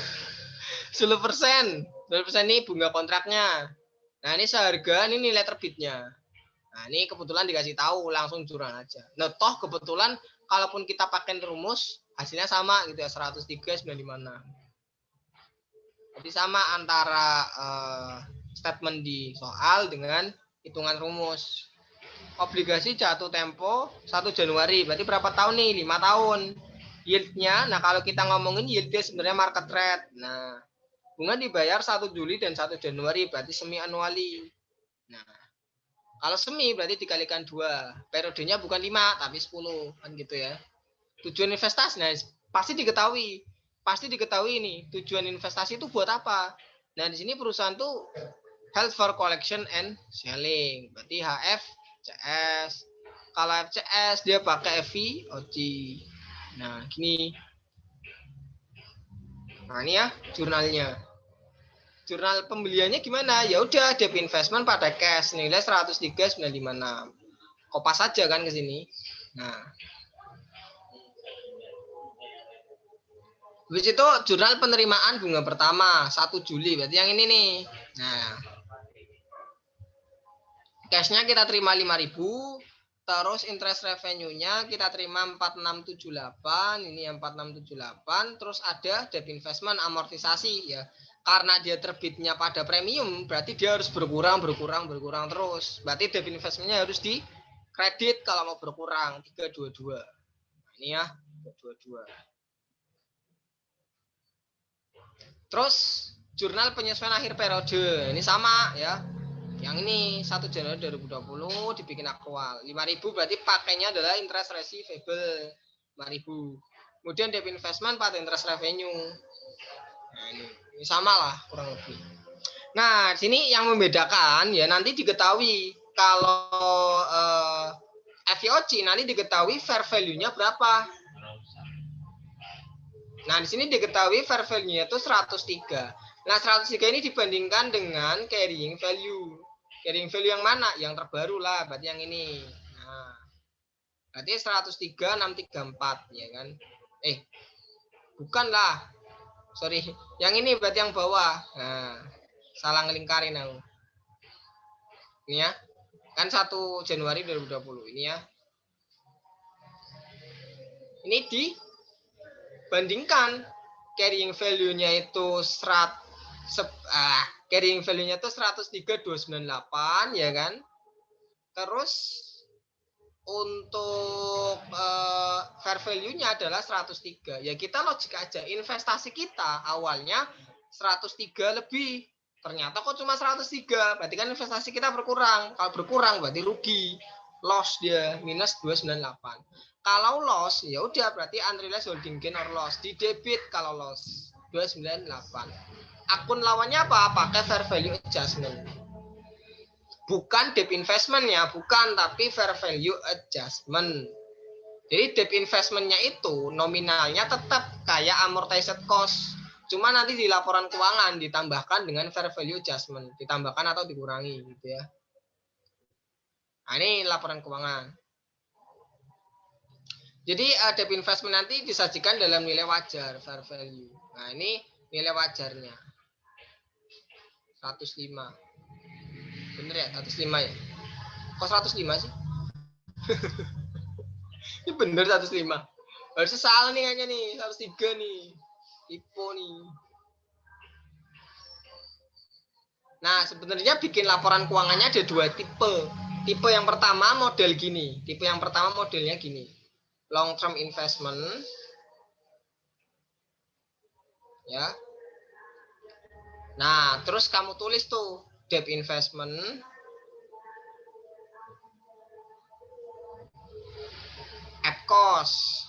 10%. 10% ini bunga kontraknya. Nah, ini seharga, ini nilai terbitnya. Nah, ini kebetulan dikasih tahu, langsung jurang aja. Nah, toh kebetulan kalaupun kita pakai rumus, hasilnya sama gitu ya, 103,956. Jadi sama antara statement di soal dengan hitungan rumus. obligasi jatuh tempo 1 Januari. Berarti berapa tahun nih? 5 tahun. Yieldnya, nah kalau kita ngomongin yieldnya sebenarnya market rate. Nah, bunga dibayar 1 Juli dan 1 Januari, berarti semi anuali. Nah, kalau semi berarti dikalikan 2. Periodenya bukan 5, tapi 10. Kan gitu ya. Tujuan investasi, nah pasti diketahui. Pasti diketahui nih, tujuan investasi itu buat apa. Nah, di sini perusahaan tuh held for collection and selling. Berarti HFCS. Kalau FCS dia pakai FVOC. Nah, gini. Nah, ini ya jurnalnya. Jurnal pembeliannya gimana? Ya udah, debt investment pada cash nilai 103.956. Kopas saja kan ke sini. Nah, habis itu jurnal penerimaan bunga pertama 1 Juli, berarti yang ini nih. Nah, cashnya kita terima 5.000, terus interest revenue-nya kita terima 4678, ini yang 4678, terus ada debt investment amortisasi ya. Karena dia terbitnya pada premium, berarti dia harus berkurang terus. Berarti debt investment-nya harus di kredit kalau mau berkurang 322. Nah, ini ya 322. Terus jurnal penyesuaian akhir periode ini sama ya. Yang ini 1 Januari 2020 dibikin aktual. 5.000 berarti pakainya adalah interest receivable 5.000. Kemudian debt investment pada interest revenue. Nah, ini sama lah kurang lebih. Nah, sini yang membedakan ya nanti diketahui kalau FVOC nanti diketahui fair value-nya berapa. Nah, di sini diketahui fair value-nya itu 103. Nah, 103 ini dibandingkan dengan carrying value. Carrying value yang mana? Yang terbaru lah, berarti yang ini. Nah, berarti 103.634 ya kan? Bukan lah. Sorry, yang ini berarti yang bawah. Nah, salah ngelingkarin aku. Ini ya. Kan 1 Januari 2020 ini ya. Ini dibandingkan carrying value-nya itu carrying value-nya itu 103.298 ya kan. Terus untuk fair value-nya adalah 103. Ya kita logik aja, investasi kita awalnya 103 lebih. Ternyata kok cuma 103. Berarti kan investasi kita berkurang. Kalau berkurang berarti rugi. Loss dia minus 298. Kalau loss ya udah berarti unrealized holding gain or loss, di debit kalau loss 298. Akun lawannya apa? Pakai fair value adjustment. Bukan debt investment ya, bukan, tapi fair value adjustment. Jadi debt investment-nya itu nominalnya tetap kayak amortized cost. Cuma nanti di laporan keuangan ditambahkan dengan fair value adjustment, ditambahkan atau dikurangi gitu ya. Nah, ini laporan keuangan. Jadi debt investment nanti disajikan dalam nilai wajar fair value. Nah, ini nilai wajarnya 105. Bener ya 105 ya? Kok 105 sih? Ini bener 105. Harusnya salah nih kayaknya nih, 103 nih. Tipe nih. Nah, sebenarnya bikin laporan keuangannya ada 2 tipe. Tipe yang pertama model gini. Tipe yang pertama modelnya gini. Long term investment. Ya. Nah, terus kamu tulis tuh debt investment at cost,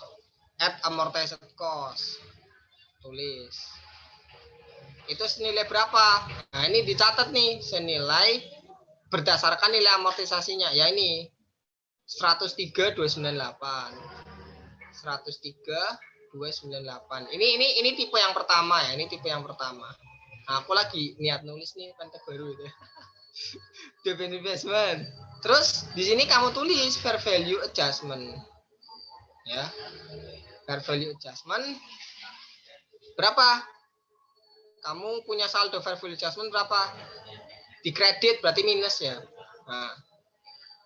at amortized cost. Tulis. Itu senilai berapa? Nah, ini dicatat nih, senilai berdasarkan nilai amortisasinya. Ya ini 103.298. 103.298. Ini tipe yang pertama ya, ini tipe yang pertama. Nah, aku lagi niat nulis nih konten baru itu. Debt investment. Terus di sini kamu tulis fair value adjustment. Ya. Fair value adjustment berapa? Kamu punya saldo fair value adjustment berapa? Di kredit berarti minus ya. Nah,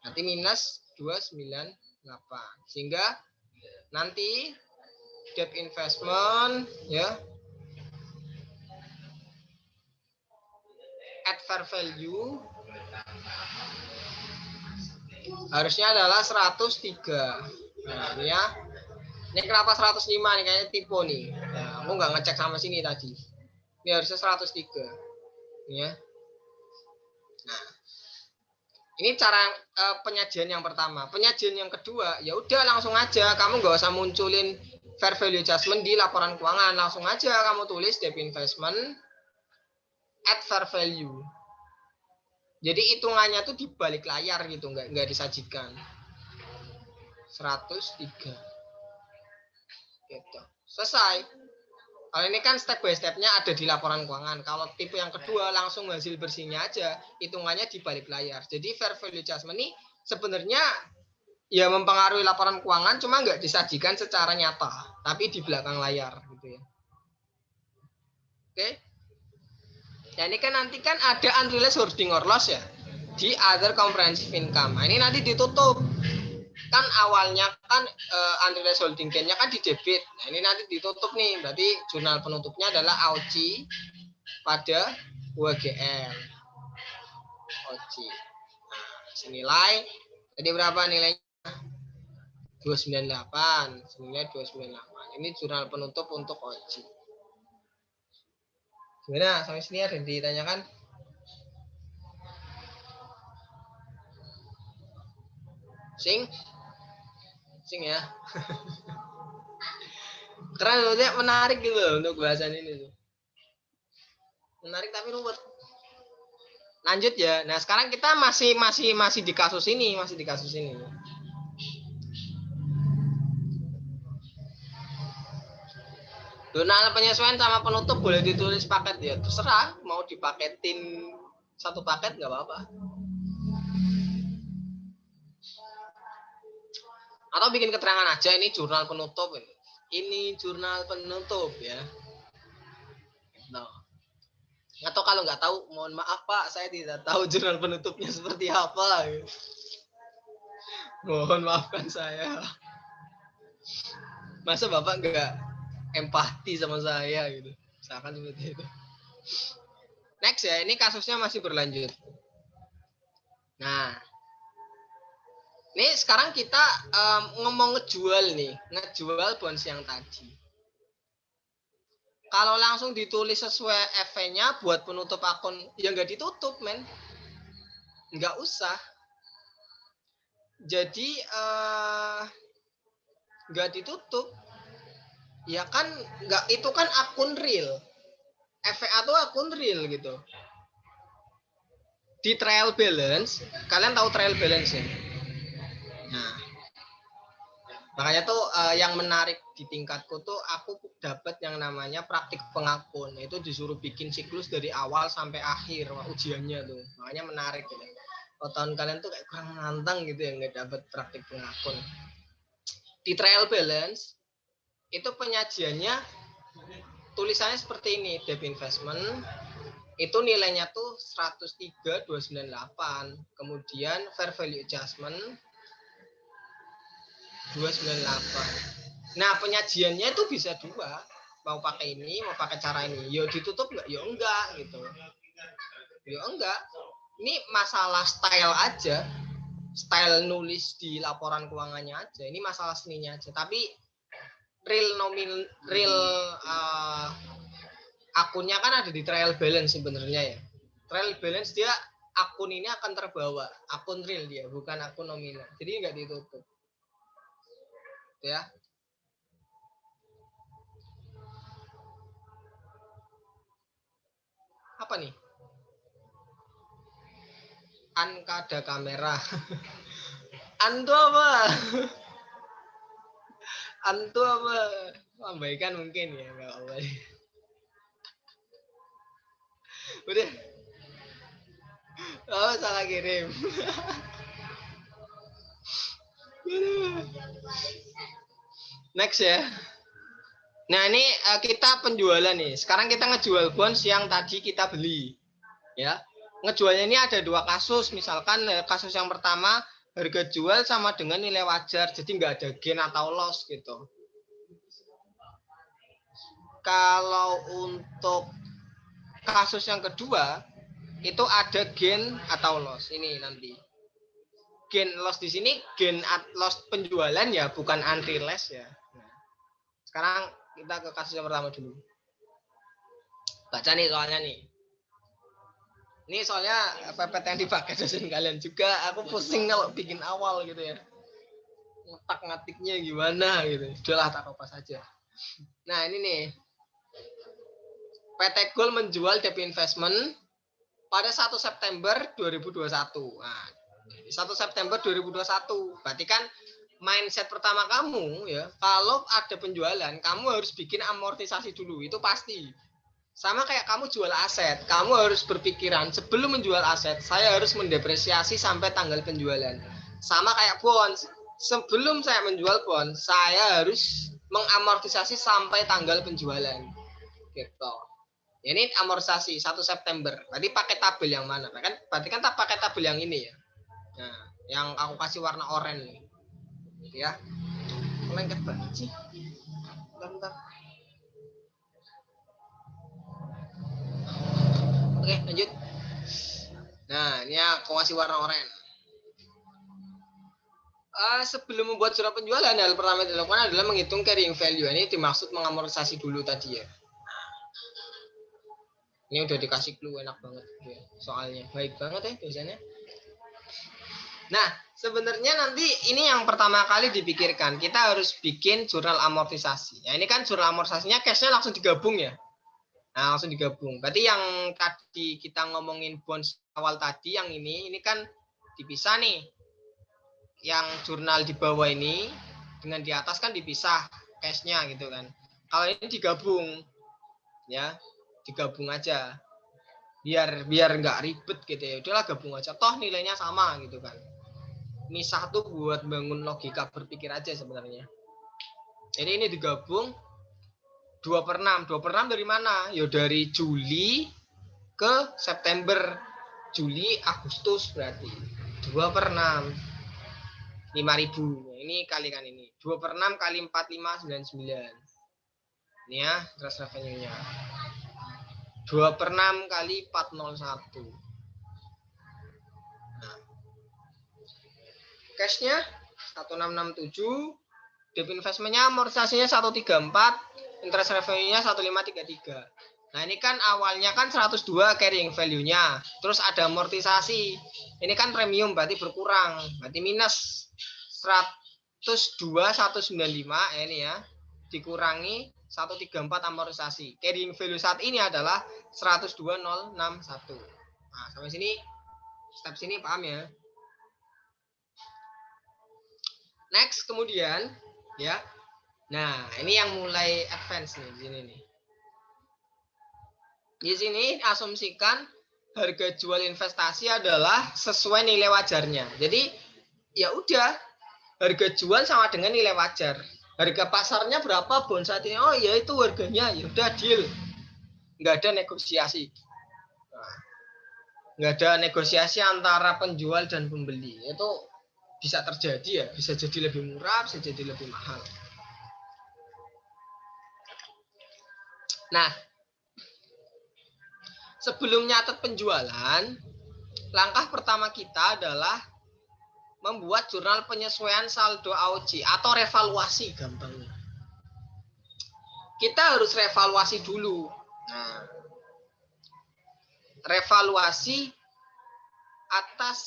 nanti minus 298. Sehingga nanti debt investment ya at fair value Harusnya adalah 103. Nah, ini ya. Ini kenapa 105 nih? Kayaknya tipe nih. Nah, aku nggak ngecek sama sini tadi. Ini harusnya 103. Ini ya. Nah, ini cara penyajian yang pertama. Penyajian yang kedua, ya udah langsung aja. Kamu nggak usah munculin fair value adjustment di laporan keuangan. Langsung aja kamu tulis debt investment at fair value. Jadi hitungannya tuh di balik layar gitu, nggak disajikan. 103. Gitu. Selesai. Kalau ini kan step by stepnya ada di laporan keuangan. Kalau tipe yang kedua langsung hasil bersihnya aja, hitungannya di balik layar. Jadi fair value adjustment ini sebenarnya ya mempengaruhi laporan keuangan, cuma nggak disajikan secara nyata, tapi di belakang layar gitu ya. Oke. Nah ini kan nanti kan ada unrealized holding or loss ya di other comprehensive income. Nah, ini nanti ditutup. Kan awalnya kan unrealized holding gain-nya kan di debit. Nah, ini nanti ditutup nih. Berarti jurnal penutupnya adalah AOCI pada WGL. AOCI. Nah, senilai jadi berapa nilainya? 298. Senilai 298. Ini jurnal penutup untuk AOCI. Gimana? Sampai sini ada ditanyakan? Sing ya. Keren loh, menarik gitu loh untuk bahasan ini tuh. Menarik tapi ruwet. Lanjut ya. Nah, sekarang kita masih di kasus ini, Jurnal penyesuaian sama penutup boleh ditulis paket ya. Terserah mau dipaketin satu paket nggak apa-apa. Atau bikin keterangan aja ini jurnal penutup ini. Ini jurnal penutup ya. Nah. Atau kalau nggak tahu, mohon maaf Pak, saya tidak tahu jurnal penutupnya seperti apa. Mohon maafkan saya. Masa Bapak nggak empati sama saya gitu. Misalkan seperti itu. Next ya, ini kasusnya masih berlanjut. Nah, ini sekarang kita ngomong ngejual bonds yang tadi. Kalau langsung ditulis sesuai FV-nya buat penutup akun, ya nggak ditutup, men. Nggak usah. Jadi nggak ditutup. Ya kan nggak, itu kan akun real. FVA itu akun real gitu. Di trial balance, kalian tahu trial balance ya? Nah, makanya tuh yang menarik di tingkatku tuh aku dapat yang namanya praktik pengakun. Itu disuruh bikin siklus dari awal sampai akhir ujiannya tuh. Makanya menarik gitu. Kalau tahun kalian tuh kayak kurang nantang gitu ya nggak dapat praktik pengakun. Di trial balance itu penyajiannya tulisannya seperti ini, debt investment itu nilainya tuh 103,298. Kemudian fair value adjustment 298. Nah, penyajiannya itu bisa dua. Mau pakai ini, mau pakai cara ini. Yo ditutup nggak? Yo enggak gitu. Yo enggak. Ini masalah style aja. Style nulis di laporan keuangannya aja. Ini masalah seninya aja. Tapi real akunnya kan ada di trial balance sebenarnya ya. Trial balance dia akun ini akan terbawa, akun real dia, bukan akun nominal. Jadi nggak ditutup. Ya. Apa nih? Ada kamera. Antu apa? Antu apa? Lambaikan mungkin ya, nggak apa-apa. Udah. Oh, salah kirim. Next ya. Nah, ini kita penjualan nih. Sekarang kita ngejual bonds yang tadi kita beli. Ya. Ngejualnya ini ada dua kasus. Misalkan kasus yang pertama harga jual sama dengan nilai wajar. Jadi nggak ada gain atau loss gitu. Kalau untuk kasus yang kedua itu ada gain atau loss ini nanti. gain loss di sini gain loss penjualan ya, bukan unrealized ya. Nah, sekarang kita ke kasus yang pertama dulu. Baca nih soalnya nih. Ini soalnya PPT yang dipakai dosen kalian juga. Aku pusing kalau bikin awal gitu ya. Ngetik-ngetiknya gimana gitu. Udahlah tak kopas aja. Nah ini nih. PT Gold menjual DP Investment pada 1 September 2021. Nah, 1 September 2021. Berarti kan mindset pertama kamu ya, kalau ada penjualan, kamu harus bikin amortisasi dulu. Itu pasti. Sama kayak kamu jual aset, kamu harus berpikiran sebelum menjual aset, saya harus mendepresiasi sampai tanggal penjualan. Sama kayak bonds, sebelum saya menjual bonds, saya harus mengamortisasi sampai tanggal penjualan. Gitu. Ini amortisasi 1 September. Berarti pakai tabel yang mana? Berarti kan tak pakai tabel yang ini ya. Nah, yang aku kasih warna oranye nih. Gitu ya. Lengket banget sih. Bentar. Oke, lanjut. Nah, ini aku kasih warna oranye. Sebelum membuat surat penjualan, hal pertama yang dilakukan adalah menghitung carrying value. Ini dimaksud mengamortisasi dulu tadi ya. Ini udah dikasih clue, enak banget ya. Soalnya baik banget ya dosennya. Nah, sebenarnya nanti ini yang pertama kali dipikirkan. Kita harus bikin jurnal amortisasi. Ya, ini kan jurnal amortisasinya cashnya langsung digabung ya. Nah, langsung digabung. Berarti yang tadi kita ngomongin bonds awal tadi, yang ini kan dipisah nih. Yang jurnal di bawah ini dengan di atas kan dipisah cashnya gitu kan. Kalau ini digabung, ya digabung aja. Biar nggak ribet gitu ya. Udahlah gabung aja. Toh nilainya sama gitu kan. Misah tuh buat bangun logika berpikir aja sebenarnya. Jadi ini digabung 2/6. 2/6 dari mana? Ya dari Juli ke September. Juli, Agustus berarti. 2/6. 5.000. Ini kalikan ini. 2/6 kali 4599. Ini ya, terus revenue-nya. 2/6 kali 401. Nah. Cash-nya 1667. DP investment-nya amortisasinya 134, interest revenue-nya 1533. Nah, ini kan awalnya kan 102 carrying value-nya. Terus ada amortisasi. Ini kan premium berarti berkurang. Berarti minus 102 195 ini ya. Dikurangi 134 amortisasi. Carrying value saat ini adalah 102.061. Nah, sampai sini step sini paham ya? Next kemudian ya. Nah, ini yang mulai advance nih di sini nih. Di sini asumsikan harga jual investasi adalah sesuai nilai wajarnya. Jadi ya udah, harga jual sama dengan nilai wajar. Harga pasarnya berapa bond saat ini? Oh ya itu harganya, ya udah deal. Nggak ada negosiasi. Nah, nggak ada negosiasi antara penjual dan pembeli. Itu bisa terjadi ya, bisa jadi lebih murah, bisa jadi lebih mahal. Nah, sebelum nyatet penjualan, langkah pertama kita adalah membuat jurnal penyesuaian saldo AOC atau revaluasi gampangnya. Kita harus revaluasi dulu. Nah, revaluasi atas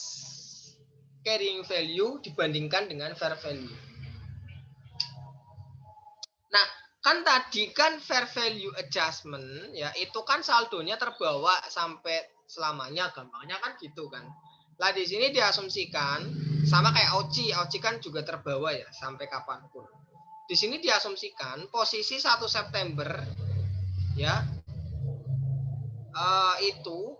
carrying value dibandingkan dengan fair value. Nah, kan tadi kan fair value adjustment ya, itu kan saldonya terbawa sampai selamanya, gampangnya kan gitu kan. Lah di sini diasumsikan sama kayak AOC kan juga terbawa ya sampai kapanpun. Di sini diasumsikan posisi 1 September ya itu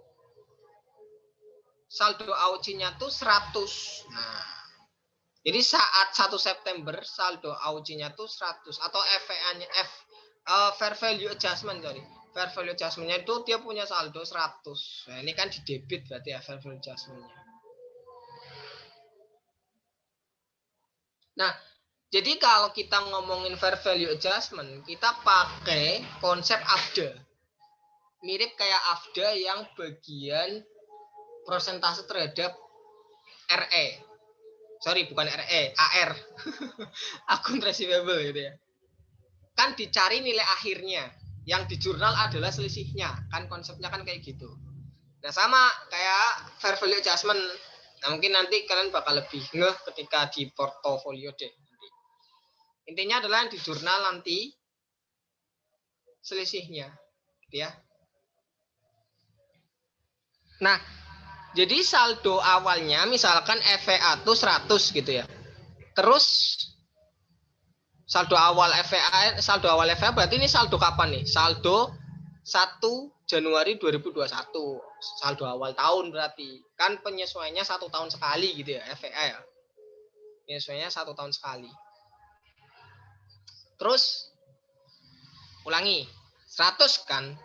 saldo AOC-nya tuh 100. Nah, jadi saat 1 September saldo AOC-nya tuh 100 atau FVA-nya fair value adjustment sorry. Fair value adjustment-nya itu dia punya saldo 100. Nah, ini kan di debit berarti ya fair value adjustment-nya. Nah, jadi kalau kita ngomongin fair value adjustment, kita pakai konsep AFDA. Mirip kayak AFDA yang bagian persentase terhadap RE. sorry bukan RE, AR. Account receivable gitu ya. Kan dicari nilai akhirnya. Yang di jurnal adalah selisihnya. Kan konsepnya kan kayak gitu. Nah, sama kayak fair value adjustment. Nah, mungkin nanti kalian bakal lebih ngeh ketika di portofolio deh. Intinya adalah yang di jurnal nanti selisihnya, gitu ya. Nah, jadi saldo awalnya misalkan FVA itu 100 gitu ya. Terus saldo awal FVA berarti ini saldo kapan nih? Saldo 1 Januari 2021. Saldo awal tahun berarti. Kan penyesuaiannya 1 tahun sekali gitu ya, FVA ya. Penyesuaiannya 1 tahun sekali. Terus ulangi 100 kan.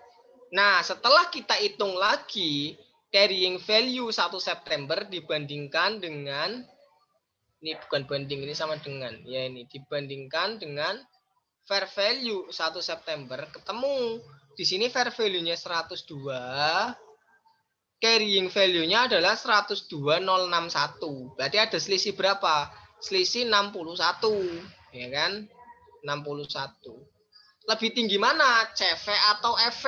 Nah, setelah kita hitung lagi carrying value 1 September dibandingkan dengan ini bukan banding, ini sama dengan ya ini dibandingkan dengan fair value 1 September ketemu di sini fair value-nya 102, carrying value-nya adalah 102.061. Berarti ada selisih berapa? Selisih 61, ya kan? 61. Lebih tinggi mana? CV atau FV?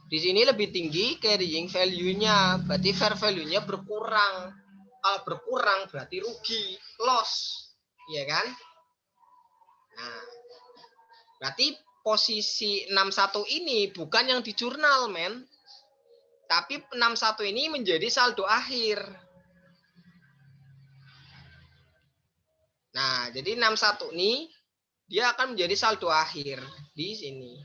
Di sini lebih tinggi carrying value-nya. Berarti fair value-nya berkurang. Kalau berkurang berarti rugi, loss. Iya kan? Nah, berarti posisi 61 ini bukan yang di jurnal, men. Tapi 61 ini menjadi saldo akhir. Nah, jadi 61 ini dia akan menjadi saldo akhir di sini.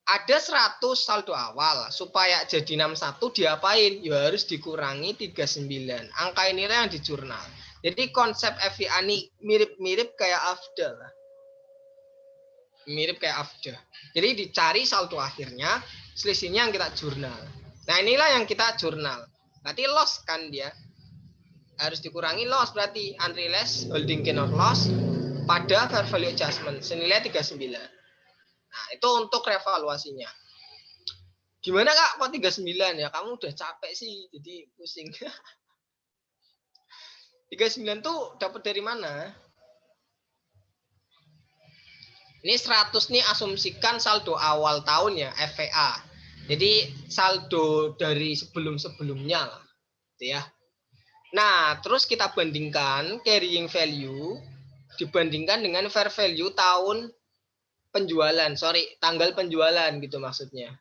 Ada 100 saldo awal. Supaya jadi 61 diapain? Ya harus dikurangi 39. Angka inilah yang di jurnal. Jadi konsep FVA ini mirip-mirip kayak AFDA. Mirip kayak AFDA. Jadi dicari saldo akhirnya, selisihnya yang kita jurnal. Nah, inilah yang kita jurnal. Berarti loss kan dia. Harus dikurangi loss berarti unrealized holding gain or loss pada fair value adjustment senilai 39. Nah, itu untuk revaluasinya. Gimana Kak, kok 39 ya? Kamu udah capek sih, jadi pusing. 39 tuh dapat dari mana? Ini 100 nih asumsikan saldo awal tahun ya, FVA. Jadi saldo dari sebelum-sebelumnya lah, gitu ya. Nah, terus kita bandingkan carrying value dibandingkan dengan fair value tahun penjualan. Sorry, tanggal penjualan gitu maksudnya.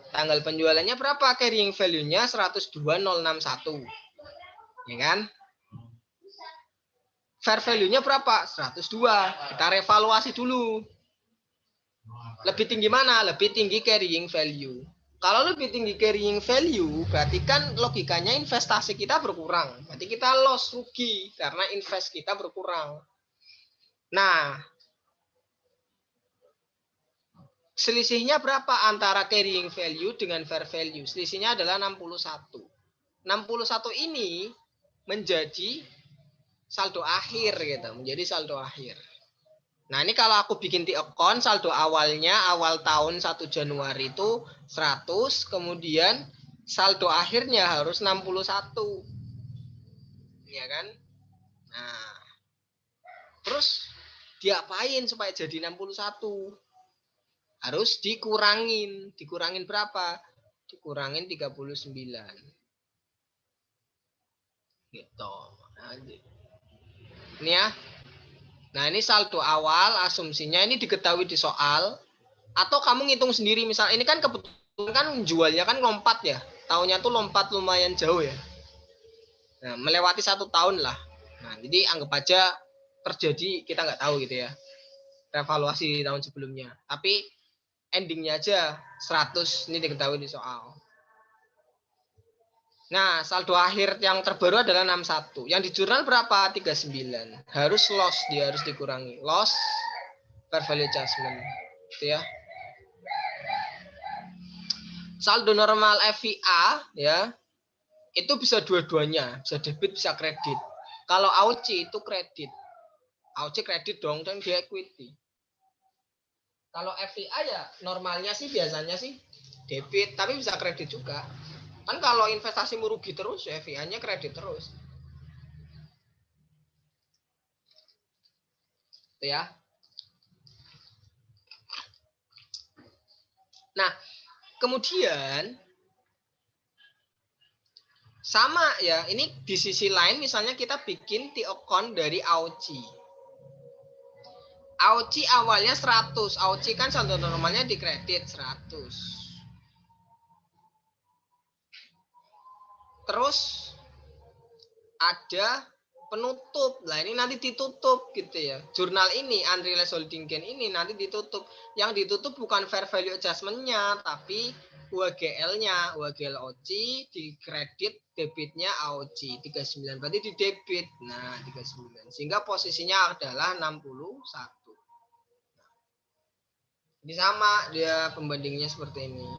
Tanggal penjualannya berapa? Carrying value-nya 102.061. Ya kan? Fair value-nya berapa? 102. Kita revaluasi dulu. Lebih tinggi mana? Lebih tinggi carrying value. Kalau lebih tinggi carrying value, berarti kan logikanya investasi kita berkurang. Berarti kita loss, rugi, karena invest kita berkurang. Nah, selisihnya berapa antara carrying value dengan fair value? Selisihnya adalah 61. 61 ini menjadi saldo akhir gitu, menjadi saldo akhir. Nah, ini kalau aku bikin di account saldo awalnya awal tahun 1 Januari itu 100, kemudian saldo akhirnya harus 61. Ya kan? Nah, terus diapain supaya jadi 61? Harus dikurangin. Dikurangin berapa? Dikurangin 39. Gitu. Nah, ini ya. Nah, ini saldo awal, asumsinya ini diketahui di soal. Atau kamu ngitung sendiri, misal ini kan kebetulan kan jualnya kan lompat ya. Tahunnya tuh lompat lumayan jauh ya. Nah, melewati 1 tahun lah. Nah, jadi anggap aja terjadi, kita nggak tahu gitu ya. Revaluasi di tahun sebelumnya. Tapi endingnya aja 100, ini diketahui di soal. Nah, saldo akhir yang terbaru adalah 61. Yang di jurnal berapa? 39. Harus loss, dia harus dikurangi. Loss fair value adjustment. Gitu ya. Saldo normal FVA ya, itu bisa dua-duanya, bisa debit, bisa kredit. Kalau AOC itu kredit. AOC kredit dong, dan dia equity. Kalau FVA ya normalnya sih biasanya sih debit, tapi bisa kredit juga. Kan kalau investasi merugi terus, ya FVA-nya kredit terus. Gitu ya. Nah, kemudian sama ya, ini di sisi lain misalnya kita bikin T-account dari AOCI. AOCI awalnya 100, AOCI kan saldo normalnya di kredit 100. Terus ada penutup. Nah, ini nanti ditutup gitu ya. Jurnal ini, unrealized holding gain ini nanti ditutup. Yang ditutup bukan fair value adjustment-nya, tapi UHGL-nya. UHGL AOCI di kredit, debitnya AOCI 39. Berarti di debit. Nah, 39. Sehingga posisinya adalah 61. Ini sama dia pembandingnya seperti ini.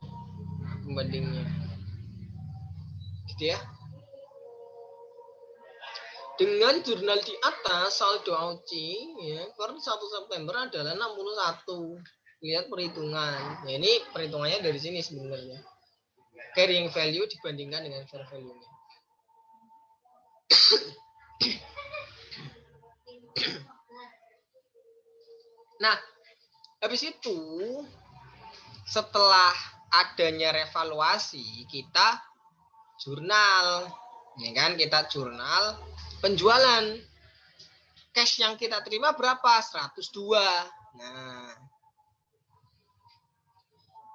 Pembandingnya. Gitu ya. Dengan jurnal di atas, saldo AOCI ya, per 1 September adalah 61. Lihat perhitungan. Ya, ini perhitungannya dari sini sebenarnya. Carrying value dibandingkan dengan fair value-nya. Nah, habis itu setelah adanya revaluasi, kita jurnal. Ya kan, kita jurnal penjualan. Cash yang kita terima berapa? 102. Nah,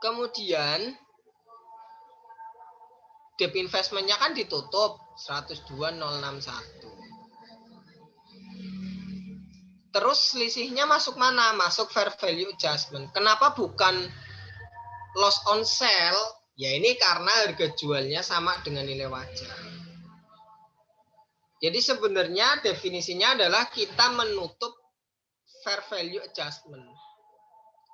kemudian debt investment-nya kan ditutup 102.061. Terus selisihnya masuk mana? Masuk fair value adjustment. Kenapa bukan loss on sale? Ya ini karena harga jualnya sama dengan nilai wajar. Jadi sebenarnya definisinya adalah kita menutup fair value adjustment.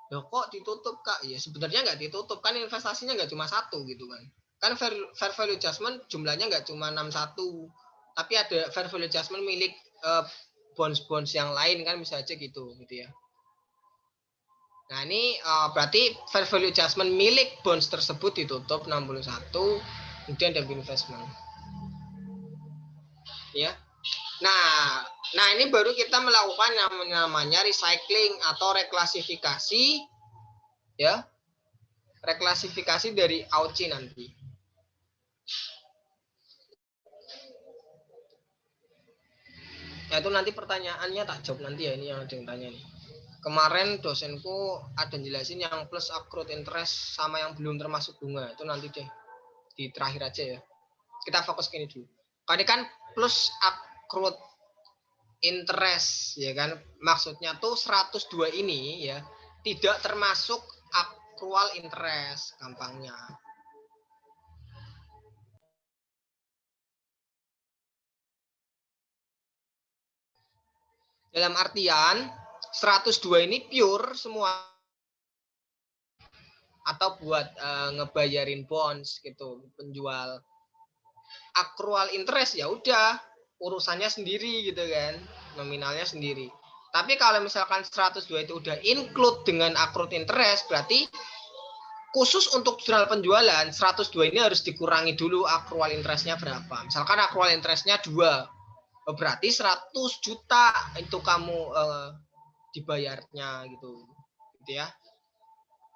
Loh kok ditutup Kak? Ya sebenarnya nggak ditutup, kan investasinya nggak cuma satu gitu kan. Kan fair value adjustment jumlahnya nggak cuma 61, tapi ada fair value adjustment milik bonds yang lain kan, bisa aja gitu ya. Nah ini berarti fair value adjustment milik bonds tersebut ditutup 61, kemudian ada investment. Ya. Nah ini baru kita melakukan yang namanya recycling atau reklasifikasi, ya, reklasifikasi dari AOCI nanti. Ya itu nanti pertanyaannya tak jawab nanti ya, ini yang ada yang tanya nih. Kemarin dosenku ada jelasin yang plus accrued interest sama yang belum termasuk bunga, itu nanti deh di terakhir aja ya. Kita fokus ke ini dulu. Kalau ini kan plus accrued interest ya kan, maksudnya tuh 102 ini ya tidak termasuk accrual interest, gampangnya. Dalam artian 102 ini pure semua atau buat ngebayarin bonds gitu, penjual. Accrual interest ya udah urusannya sendiri gitu kan, nominalnya sendiri. Tapi kalau misalkan 102 itu udah include dengan accrued interest, berarti khusus untuk jurnal penjualan 102 ini harus dikurangi dulu accrual interestnya berapa. Misalkan accrual interestnya 2, berarti 100 juta itu kamu dibayarnya gitu ya.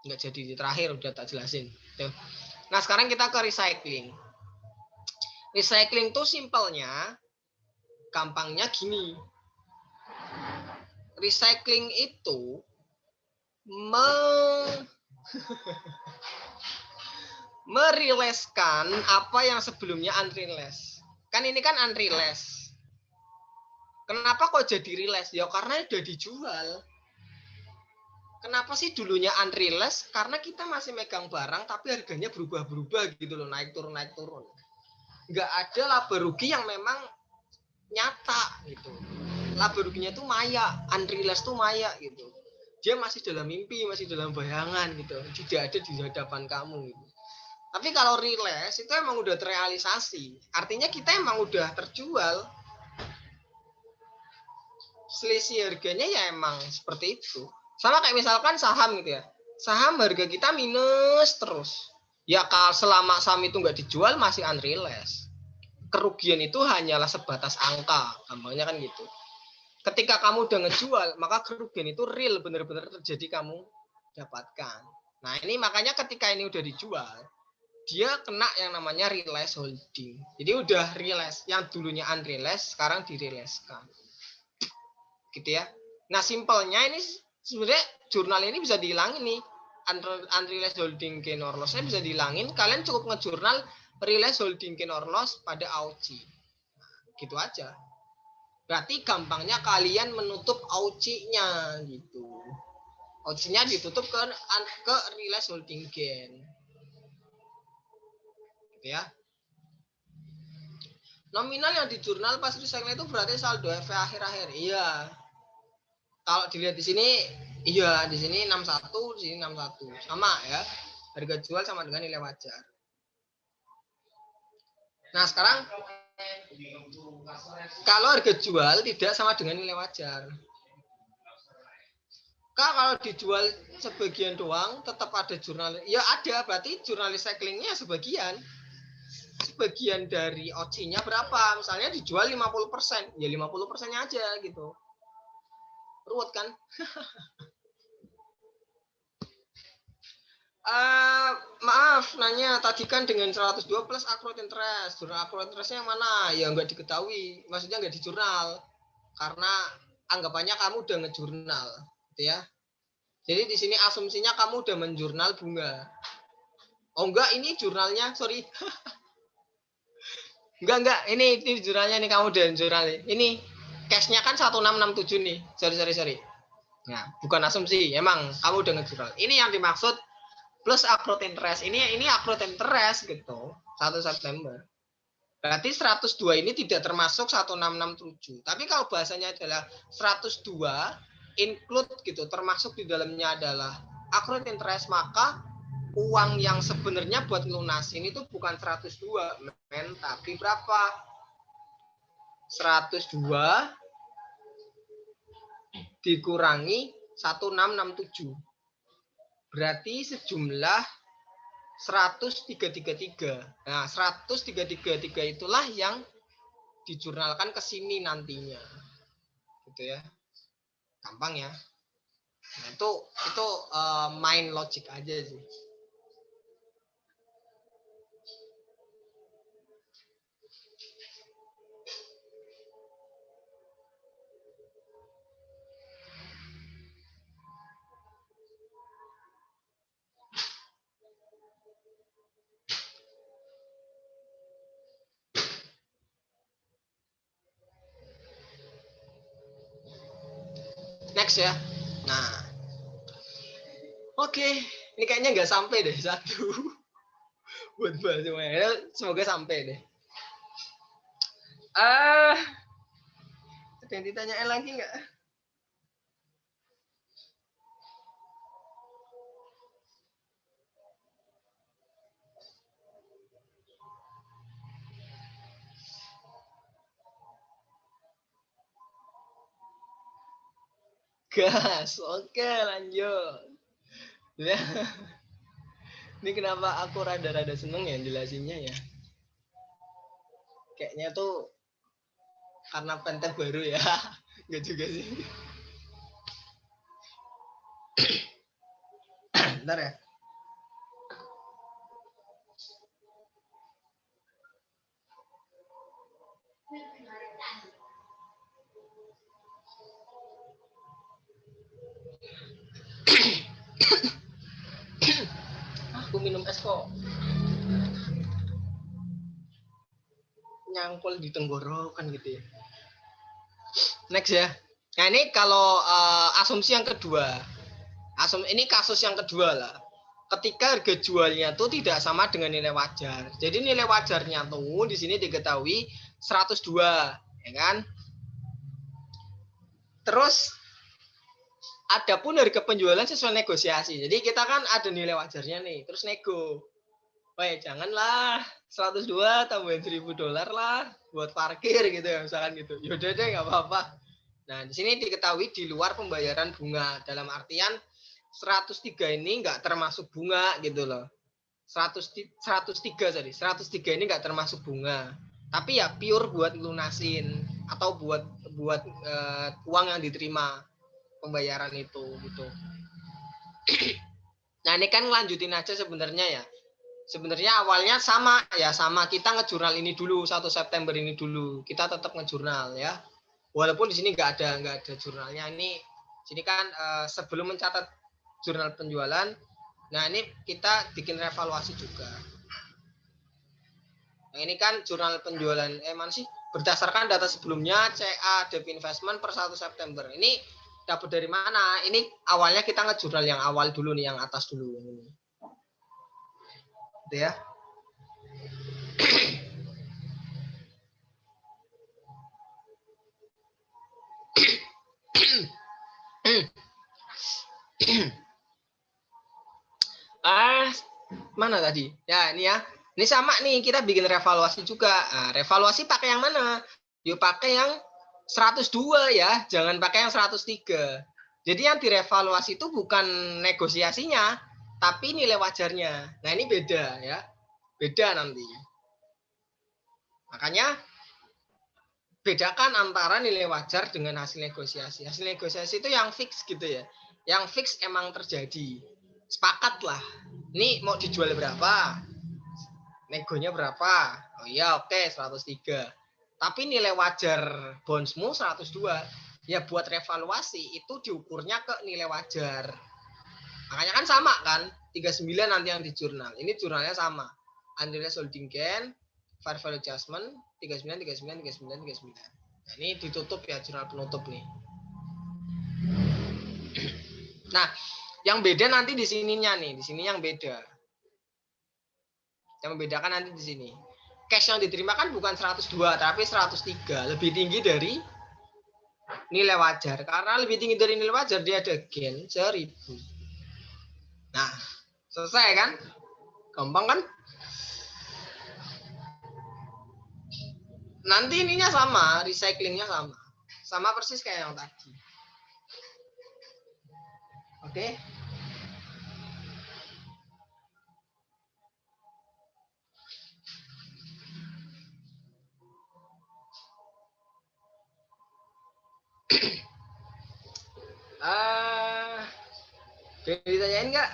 Nggak jadi di terakhir udah tak jelasin. Nah sekarang kita ke recycling. Recycling tuh simpelnya, gampangnya gini. Recycling itu merileskan apa yang sebelumnya unrealized. Kan ini kan unrealized. Kenapa kok jadi realized? Ya karena udah dijual. Kenapa sih dulunya unrealized? Karena kita masih megang barang tapi harganya berubah-berubah gitu loh, naik turun. Nggak ada laba rugi yang memang nyata gitu. Laba ruginya tuh maya, unrealized tuh maya gitu. Dia masih dalam mimpi, masih dalam bayangan gitu. Tidak ada di hadapan kamu gitu. Tapi kalau realized itu emang udah terrealisasi. Artinya kita emang udah terjual. Selisih harganya ya emang seperti itu. Sama kayak misalkan saham gitu ya. Saham harga kita minus terus. Ya kalau selama saham itu nggak dijual masih unrealized. Kerugian itu hanyalah sebatas angka, gampangnya kan gitu. ketika kamu udah ngejual, maka kerugian itu real benar-benar terjadi kamu dapatkan. Nah, ini makanya ketika ini udah dijual, dia kena yang namanya realize holding. Jadi udah realize, yang dulunya unrealized sekarang direalizekan. Gitu ya. Nah, simpelnya ini sebenarnya jurnal ini bisa dihilangin nih. Unrealized holding gain or loss-nya bisa dihilangin. Kalian cukup ngejurnal realized holding gain or loss pada AUCI. Gitu aja. Berarti gampangnya kalian menutup AUCI-nya gitu. AUCI-nya ditutup ke realized holding gain. Gitu ya. Nominal yang di jurnal pas recycling itu berarti saldo FV akhir-akhir. Iya. Kalau dilihat di sini, iya di sini 61, di sini 61. Sama ya. Harga jual sama dengan nilai wajar. Nah, sekarang kalau harga jual tidak sama dengan nilai wajar. Kalau dijual sebagian doang, tetap ada jurnal. Ya ada, berarti jurnal recyclingnya sebagian. Sebagian dari OC-nya berapa? Misalnya dijual 50%. Ya 50%-nya aja gitu. Ruwet kan? Maaf, nanya tadi kan dengan 102 plus accrued interest. Jurnal accrued interestnya yang mana? Ya nggak diketahui. Maksudnya nggak di jurnal. Karena anggapannya kamu udah ngejurnal. Gitu ya. Jadi di sini asumsinya kamu udah menjurnal bunga. Oh enggak, ini jurnalnya, sorry. Enggak, ini jurnalnya nih kamu udah jurnal. Ini cashnya kan 1667 nih. Sorry. Nah, bukan asumsi, emang kamu udah ngejurnal. Ini yang dimaksud plus accrued interest. Ini accrued interest gitu. 1 September. Berarti 102 ini tidak termasuk 1667. Tapi kalau bahasanya adalah 102 include gitu, termasuk di dalamnya adalah accrued interest, maka uang yang sebenarnya buat lunasin itu bukan 102, men, tapi berapa? 102 dikurangi 1667. Berarti sejumlah 10333. Nah, 10333 itulah yang dijurnalkan ke sini nantinya. Gitu ya. Gampang ya. Nah, itu main logic aja sih. Next ya. Nah, oke, ini kayaknya nggak sampai deh satu buat bahas semuanya. Semoga sampai deh. Ada yang ditanyain lagi nggak? Gas, oke lanjut. Ya. Ini kenapa aku rada-rada seneng ya jelasinnya ya. Kayaknya tuh karena pentek baru ya. Enggak juga sih. Bentar ya. Aku minum es kok. Nyangkul di tenggorokan gitu ya. Next ya. Nah ini kalau asumsi yang kedua. Ini kasus yang kedua lah. Ketika harga jualnya tuh tidak sama dengan nilai wajar. Jadi nilai wajarnya tuh di sini diketahui 102, ya kan? Terus adapun harga penjualan sesuai negosiasi. Jadi kita kan ada nilai wajarnya nih, terus nego. Wah, janganlah 102 tambahin $1.000 lah buat parkir gitu ya misalkan gitu. Yaudah deh nggak apa-apa. Nah di sini diketahui di luar pembayaran bunga, dalam artian 103 ini nggak termasuk bunga gitu loh. 103 ini nggak termasuk bunga. Tapi ya pure buat lunasin atau buat buat uang yang diterima pembayaran itu gitu. Nah ini kan lanjutin aja sebenarnya ya. Sebenarnya awalnya sama kita ngejurnal ini dulu 1 September ini dulu. Kita tetap ngejurnal ya. Walaupun di sini nggak ada jurnalnya. Ini sini kan sebelum mencatat jurnal penjualan. Nah ini kita bikin revaluasi juga. Nah ini kan jurnal penjualan mana sih? Berdasarkan data sebelumnya CA Debt Investment per 1 September. Ini dapat dari mana? Ini awalnya kita ngejurnal yang awal dulu nih, yang atas dulu ini. Gitu ya. Mana tadi? Ya, ini ya. Ini sama nih, kita bikin revaluasi juga. Nah, revaluasi pakai yang mana? Yuk pakai yang 102 ya, jangan pakai yang 103. Jadi yang direvaluasi itu bukan negosiasinya, tapi nilai wajarnya. Nah, ini beda ya. Beda nanti. Makanya bedakan antara nilai wajar dengan hasil negosiasi. Hasil negosiasi itu yang fix gitu ya. Yang fix emang terjadi. Sepakat lah. Ini mau dijual berapa? Negonya berapa? Oh iya, oke, 103. Tapi nilai wajar bondsmu 102. Ya buat revaluasi itu diukurnya ke nilai wajar. Makanya kan sama kan? 39 nanti yang di jurnal. Ini jurnalnya sama. Unrealized holding gain, fair value adjustment, 39, 39, 39, 39. Nah, ini ditutup ya, jurnal penutup nih. Nah, yang beda nanti di sininya nih. Di sini yang beda. Yang membedakan nanti di sini. Cash yang diterima kan bukan 102, tapi 103. Lebih tinggi dari nilai wajar. Karena lebih tinggi dari nilai wajar, dia ada gain 1000. Nah, selesai kan? Gampang kan? Nanti ininya sama, recyclingnya sama. Sama persis kayak yang tadi. Oke? Boleh ditanyain nggak?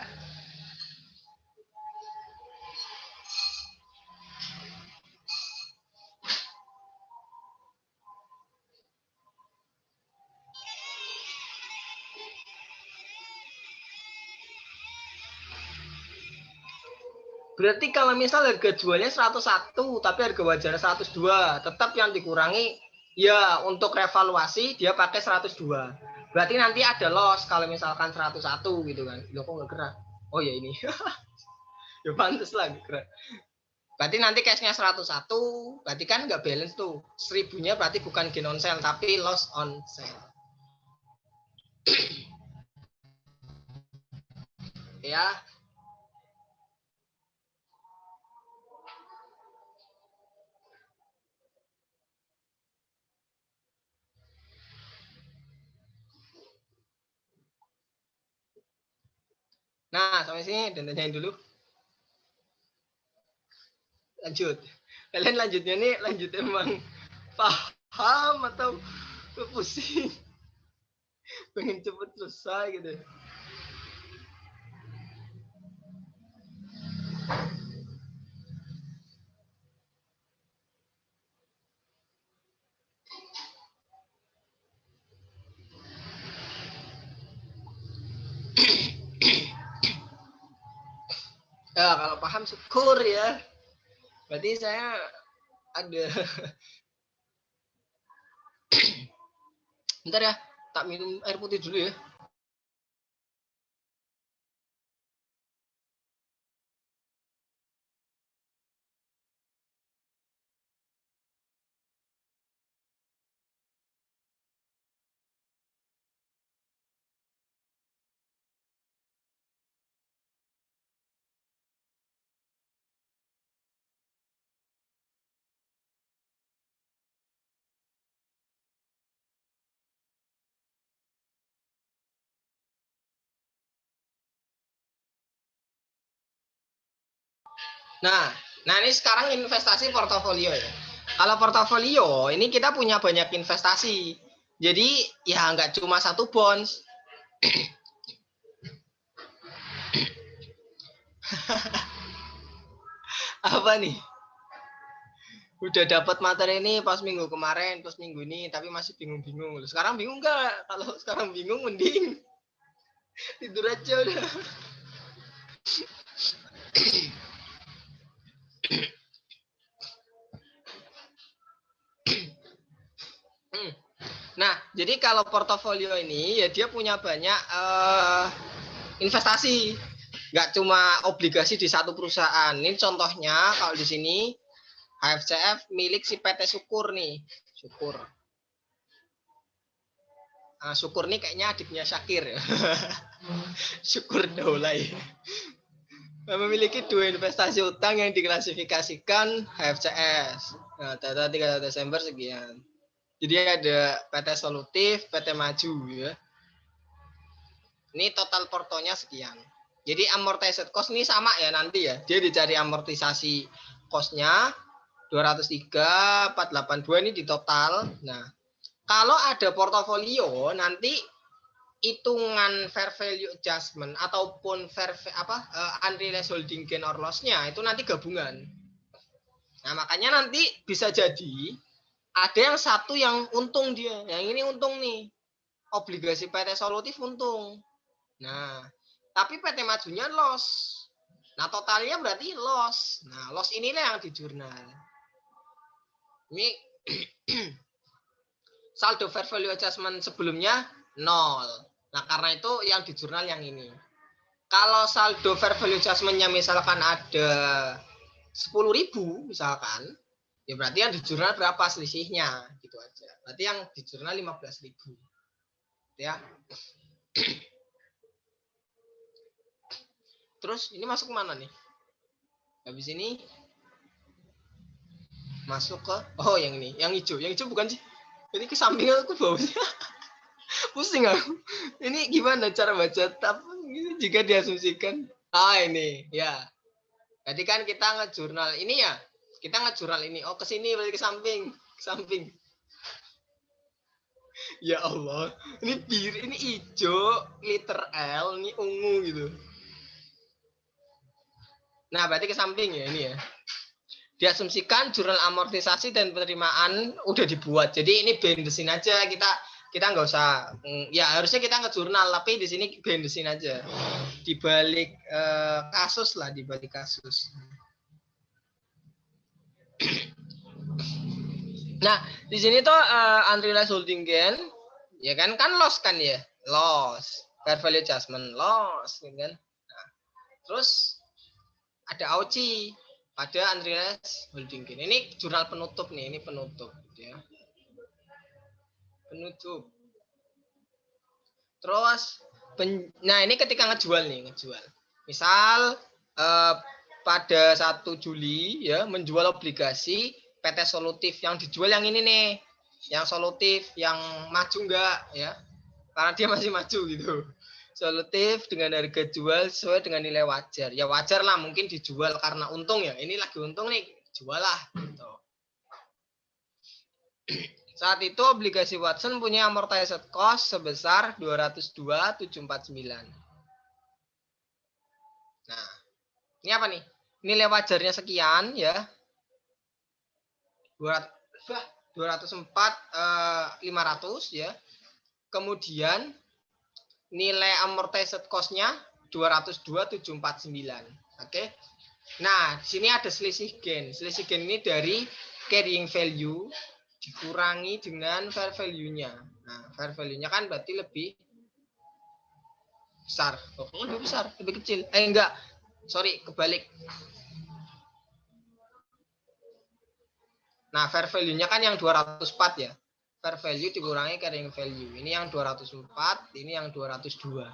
Berarti kalau misal harga jualnya 101, tapi harga wajarnya 102, tetap yang dikurangi, ya untuk revaluasi dia pakai 102. Berarti nanti ada loss kalau misalkan 101 gitu kan. Loh kok nggak gerak? Oh ya ini. Ya pantas lah gerak. Berarti nanti cashnya 101, berarti kan nggak balance tuh. 1000-nya berarti bukan gain on sale, tapi loss on sale. Ya. Nah, sampai sini dan tanyain dulu. Lanjut. Kalian lanjutnya nih, lanjut emang paham atau pusing? Pengen cepet selesai gitu. Ya, kalau paham syukur ya. Berarti saya ada. Bentar ya, tak minum air putih dulu ya. Nah ini sekarang investasi portofolio ya. Kalau portofolio ini kita punya banyak investasi. Jadi ya nggak cuma satu bonds. Apa nih? Udah dapat materi ini pas minggu kemarin, pas minggu ini, tapi masih bingung-bingung. Sekarang bingung nggak? Kalau sekarang bingung, mending tidur aja udah. Nah, jadi kalau portofolio ini ya dia punya banyak investasi, nggak cuma obligasi di satu perusahaan. Ini contohnya kalau di sini HFCF milik si PT Syukur nih, Syukur. Nah, Syukur nih kayaknya adiknya Syakir ya. Syukur Daulay. Memiliki 2 investasi utang yang diklasifikasikan HFCS. Nah, data 3 Desember sekian. Jadi ada PT Solutif, PT Maju ya. Ini total portonya sekian. Jadi amortized cost ini sama ya nanti ya. Dia dicari amortisasi cost-nya 203, 482 ini di total. Nah, kalau ada portofolio nanti hitungan fair value adjustment ataupun unrealized holding gain or loss-nya itu nanti gabungan. Nah, makanya nanti bisa jadi ada yang satu yang untung dia, yang ini untung nih. Obligasi PT Solutif untung. Nah, tapi PT Majunya loss. Nah, totalnya berarti loss. Nah, loss inilah yang di jurnal. Ini saldo fair value adjustment sebelumnya 0. Nah, karena itu yang di jurnal yang ini. Kalau saldo fair value adjustment-nya misalkan ada 10.000 misalkan, ya berarti yang di jurnal berapa selisihnya gitu aja. Berarti yang di jurnal 15.000. Ya. Terus ini masuk kemana nih? Habis ini masuk ke yang ini, yang hijau. Yang hijau bukan sih? Ini ke samping aku bawahnya. Pusing aku. Ini gimana cara baca tab jika diasumsikan? Ini ya. Jadi kan kita ngejurnal ini ya. Kita ngejurnal ini. Oh, ke sini berarti ke samping, ke samping. Ya Allah. Ini biru, ini hijau, liter L, ini ungu gitu. Nah, berarti ke samping ya ini ya. Diasumsikan jurnal amortisasi dan penerimaan udah dibuat. Jadi ini bendesin aja kita nggak usah ya harusnya kita ngejurnal tapi di sini bendesin aja. Di balik kasus lah, di balik kasus. Nah, di sini tuh unrealized holding gain ya kan loss kan ya. Loss. Fair value adjustment loss kan. Nah, terus ada AOCI pada unrealized holding gain. Ini jurnal penutup nih, ini penutup ya. Penutup. Terus nah ini ketika ngejual nih, ngejual. Misal pada 1 Juli ya menjual obligasi PT Solutif yang dijual yang ini nih. Yang Solutif yang maju enggak ya. Karena dia masih maju gitu. Solutif dengan harga jual sesuai dengan nilai wajar. Ya wajar lah mungkin dijual karena untung ya. Ini lagi untung nih, jual lah gitu. Saat itu obligasi Watson punya amortized cost sebesar 202.749. Nah, ini apa nih? Nilai wajarnya sekian ya. 204.500 ya. Kemudian nilai amortized cost-nya 202.749. Oke. Nah, di sini ada selisih gain. Selisih gain ini dari carrying value dikurangi dengan fair value-nya. Nah, fair value-nya kan berarti lebih besar. Lebih besar, lebih kecil. Enggak. Sorry, kebalik. Nah, fair value-nya kan yang 204 ya. Fair value dikurangi carrying value. Ini yang 204, ini yang 202.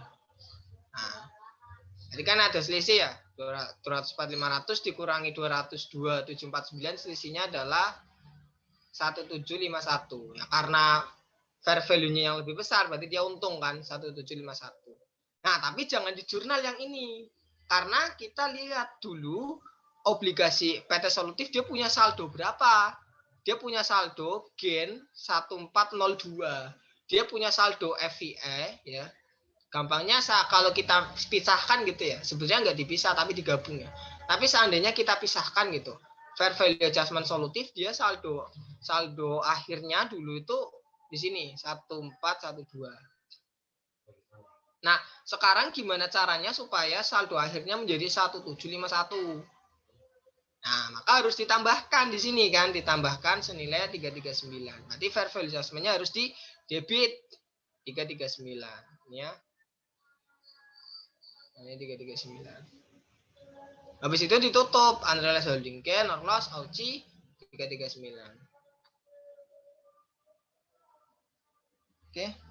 Nah, jadi kan ada selisih ya. 204.500 dikurangi 202.749 selisihnya adalah 1751. Nah, karena fair value-nya yang lebih besar berarti dia untung kan 1751. Nah, tapi jangan di jurnal yang ini. Karena kita lihat dulu obligasi PT Solutif dia punya saldo berapa? Dia punya saldo gain 1402. dia punya saldo FVE ya. Gampangnya kalau kita pisahkan gitu ya, sebenarnya nggak dipisah tapi digabung ya. Tapi seandainya kita pisahkan gitu, fair value adjustment solutif dia saldo akhirnya dulu itu di sini 1412. Nah, sekarang gimana caranya supaya saldo akhirnya menjadi 1751? Nah, maka harus ditambahkan di sini kan, ditambahkan senilai 339. Nanti fair value adjustment-nya harus di debit 339 ya. Ini 339. Habis itu ditutup unrealized holding gain or loss AUCI 339. Oke.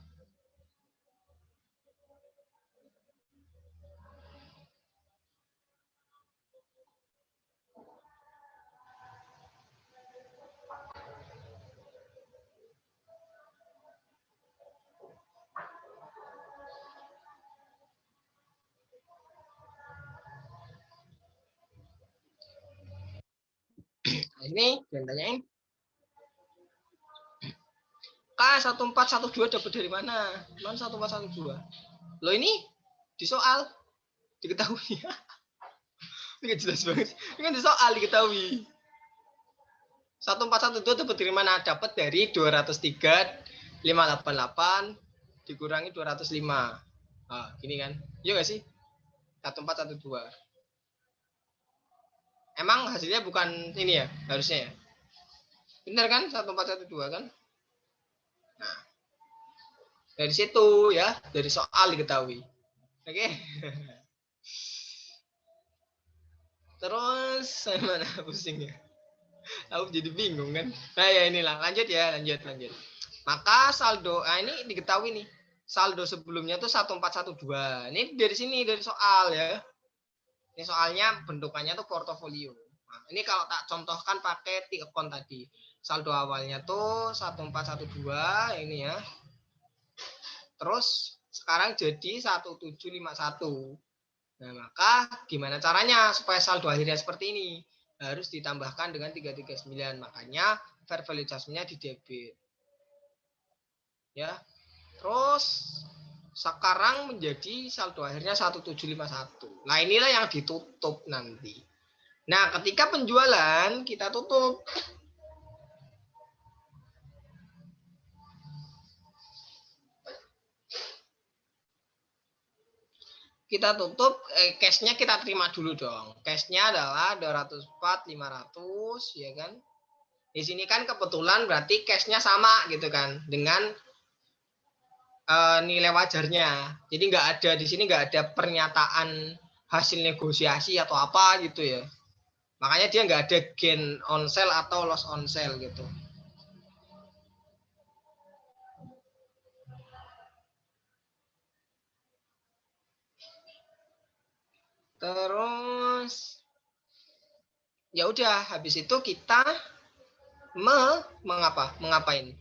Nah, ini jangan tanyain. K1412 dapat dari mana? Mana 1412? Lo ini di soal diketahui. Ini jelas banget. Ini kan di soal diketahui. 1412 dapat dari mana? Dapat dari 203 588 dikurangi 205. Ah, gini kan? Iya nggak sih? 1412. Emang hasilnya bukan ini ya, harusnya ya? Benar kan? 1412 kan? Nah, dari situ ya, dari soal diketahui. Oke. Terus mana pusingnya? Aku jadi bingung kan. Nah ya inilah, lanjut ya, lanjut. Maka saldo, nah ini diketahui nih. Saldo sebelumnya tuh 1412. Ini dari sini, dari soal ya. Ini soalnya bentukannya tuh portofolio. Nah, ini kalau tak contohkan pakai T-account tadi. Saldo awalnya tuh 1412 ini ya. Terus sekarang jadi 1751. Nah, maka gimana caranya supaya saldo akhirnya seperti ini? Harus ditambahkan dengan 339. Makanya fair value adjustment-nya di debit. Ya. Terus sekarang menjadi saldo akhirnya 1751. Nah, inilah yang ditutup nanti. Nah, ketika penjualan kita tutup. Kita tutup, cash-nya kita terima dulu dong. Cash-nya adalah 204 500 ya kan. Di sini kan kebetulan berarti cash-nya sama gitu kan dengan nilai wajarnya. Jadi nggak ada di sini, nggak ada pernyataan hasil negosiasi atau apa gitu ya. Makanya dia nggak ada gain on sale atau loss on sale gitu. Terus ya udah, habis itu kita mengapain?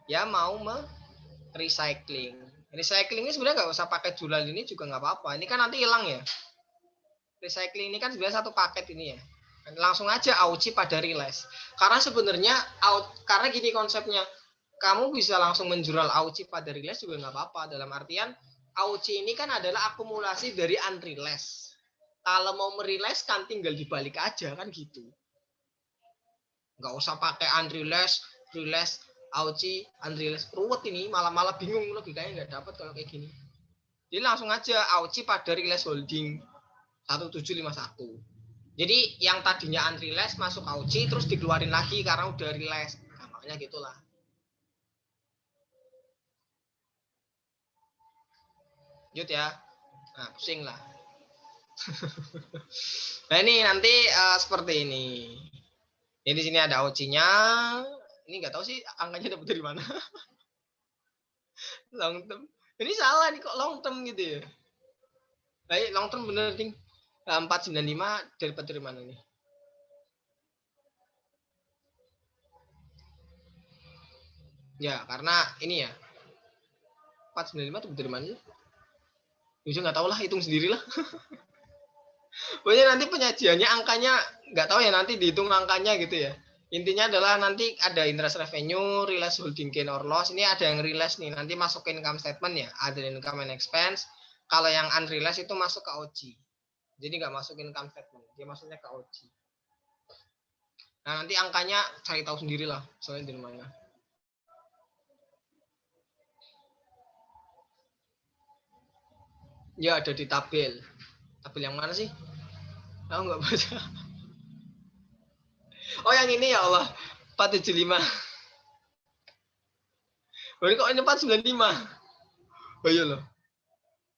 Ya mau recycling. Recycling ini sebenarnya nggak usah pakai jual ini juga nggak apa-apa. Ini kan nanti hilang ya. Recycling ini kan sebenarnya satu paket ini ya. Langsung aja AUCI pada realize. Karena sebenarnya karena gini konsepnya, kamu bisa langsung menjual AUCI pada realize juga nggak apa-apa. Dalam artian AUCI ini kan adalah akumulasi dari unrealized. Kalau mau merealize kan tinggal dibalik aja kan gitu. Nggak usah pakai unrealized, realize, AUCI, unrealized. Ruwet ini, malah bingung logikanya nggak dapat kalau kayak gini. Jadi langsung aja AUCI pada realize holding 1751. Jadi yang tadinya unrealized masuk AUCI terus dikeluarin lagi karena udah realized. Nah, makanya gitulah. Lanjut ya. Nah, pusing lah. Nah, ini nanti seperti ini. Jadi di sini ada AUCI-nya. Ini nggak tahu sih angkanya dapat dari mana. Long term. Ini salah nih kok long term gitu ya. Baik, long term bener ding. 495 dapat dari mana nih? Ya, karena ini ya. 495 dapat dari mana? Ya nggak tahu lah, hitung sendirilah. Pokoknya nanti penyajiannya angkanya nggak tahu ya, nanti dihitung angkanya gitu ya. Intinya adalah nanti ada interest revenue, realized holding gain or loss. Ini ada yang realized nih, nanti masuk ke income statement ya, ada income and expense. Kalau yang unrealized itu masuk ke OG. Jadi nggak masuk income statement, dia masuknya ke OG. Nah, nanti angkanya cari tahu sendiri lah, soalnya di mana. Ya, ada di tabel. Tabel yang mana sih? Aku nggak baca. Oh, yang ini ya Allah. 475. Oh, ini kok ini 495? Oh iya loh.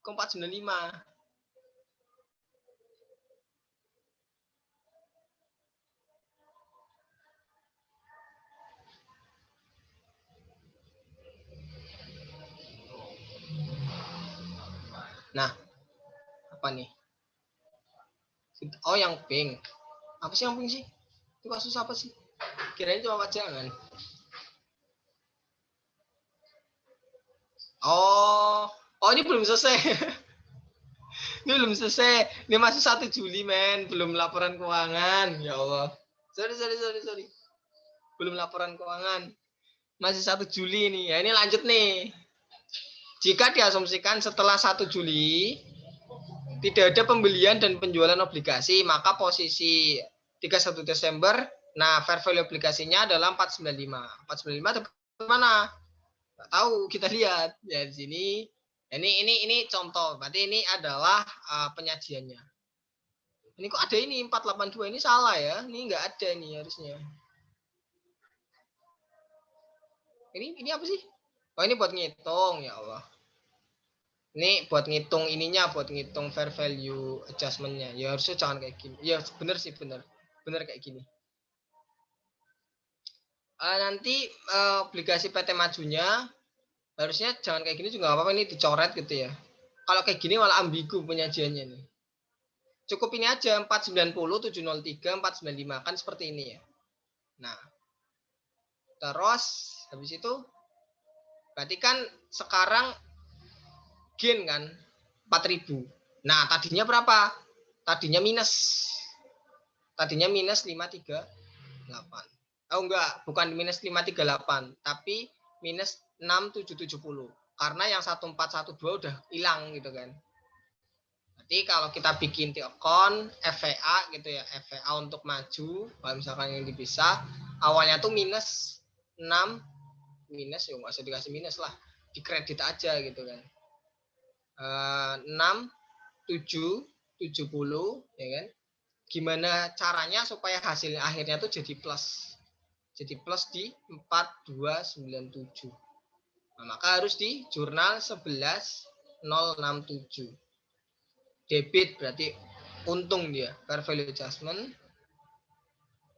Kok 495? Nah, apa nih? Oh, yang pink. Apa sih yang pink sih? Itu kasus apa sih? Kirain cuma pajangan. Oh ini belum selesai. Ini belum selesai. Ini masih 1 Juli, men. Belum laporan keuangan. Ya Allah. Sorry. Belum laporan keuangan. Masih 1 Juli nih. Ya, ini lanjut nih. Jika diasumsikan setelah 1 Juli tidak ada pembelian dan penjualan obligasi, maka posisi 31 Desember, nah fair value obligasinya adalah 495. 495 itu mana? Nggak tahu, kita lihat. Ya di sini. Ini contoh. Berarti ini adalah penyajiannya. Ini kok ada ini 482 ini salah ya? Ini nggak ada ini harusnya. Ini apa sih? Oh ini buat ngitung ya Allah. Ini buat ngitung ininya, buat ngitung fair value adjustment-nya. Ya harusnya jangan kayak gini. Ya bener sih bener kayak gini. Nanti obligasi PT Majunya harusnya jangan kayak gini juga nggak apa-apa, ini dicoret gitu ya. Kalau kayak gini malah ambigu penyajiannya nih. Cukup ini aja 490, 703, 495 kan seperti ini ya. Nah, terus habis itu berarti kan sekarang gain kan 4.000. Nah, tadinya berapa? Tadinya minus 538. Oh enggak, bukan minus 538, tapi minus 6770. Karena yang 1412 udah hilang gitu kan. Berarti kalau kita bikin di account FVA gitu ya, FVA untuk maju, kalau misalkan yang dipisah, awalnya tuh minus 6, minus ya nggak usah dikasih minus lah, di kredit aja gitu kan. 6, 7, 70 ya kan. Gimana caranya supaya hasil akhirnya tuh jadi plus. Jadi plus di 4297. Nah, maka harus di jurnal 11067. Debit berarti untung dia, fair value adjustment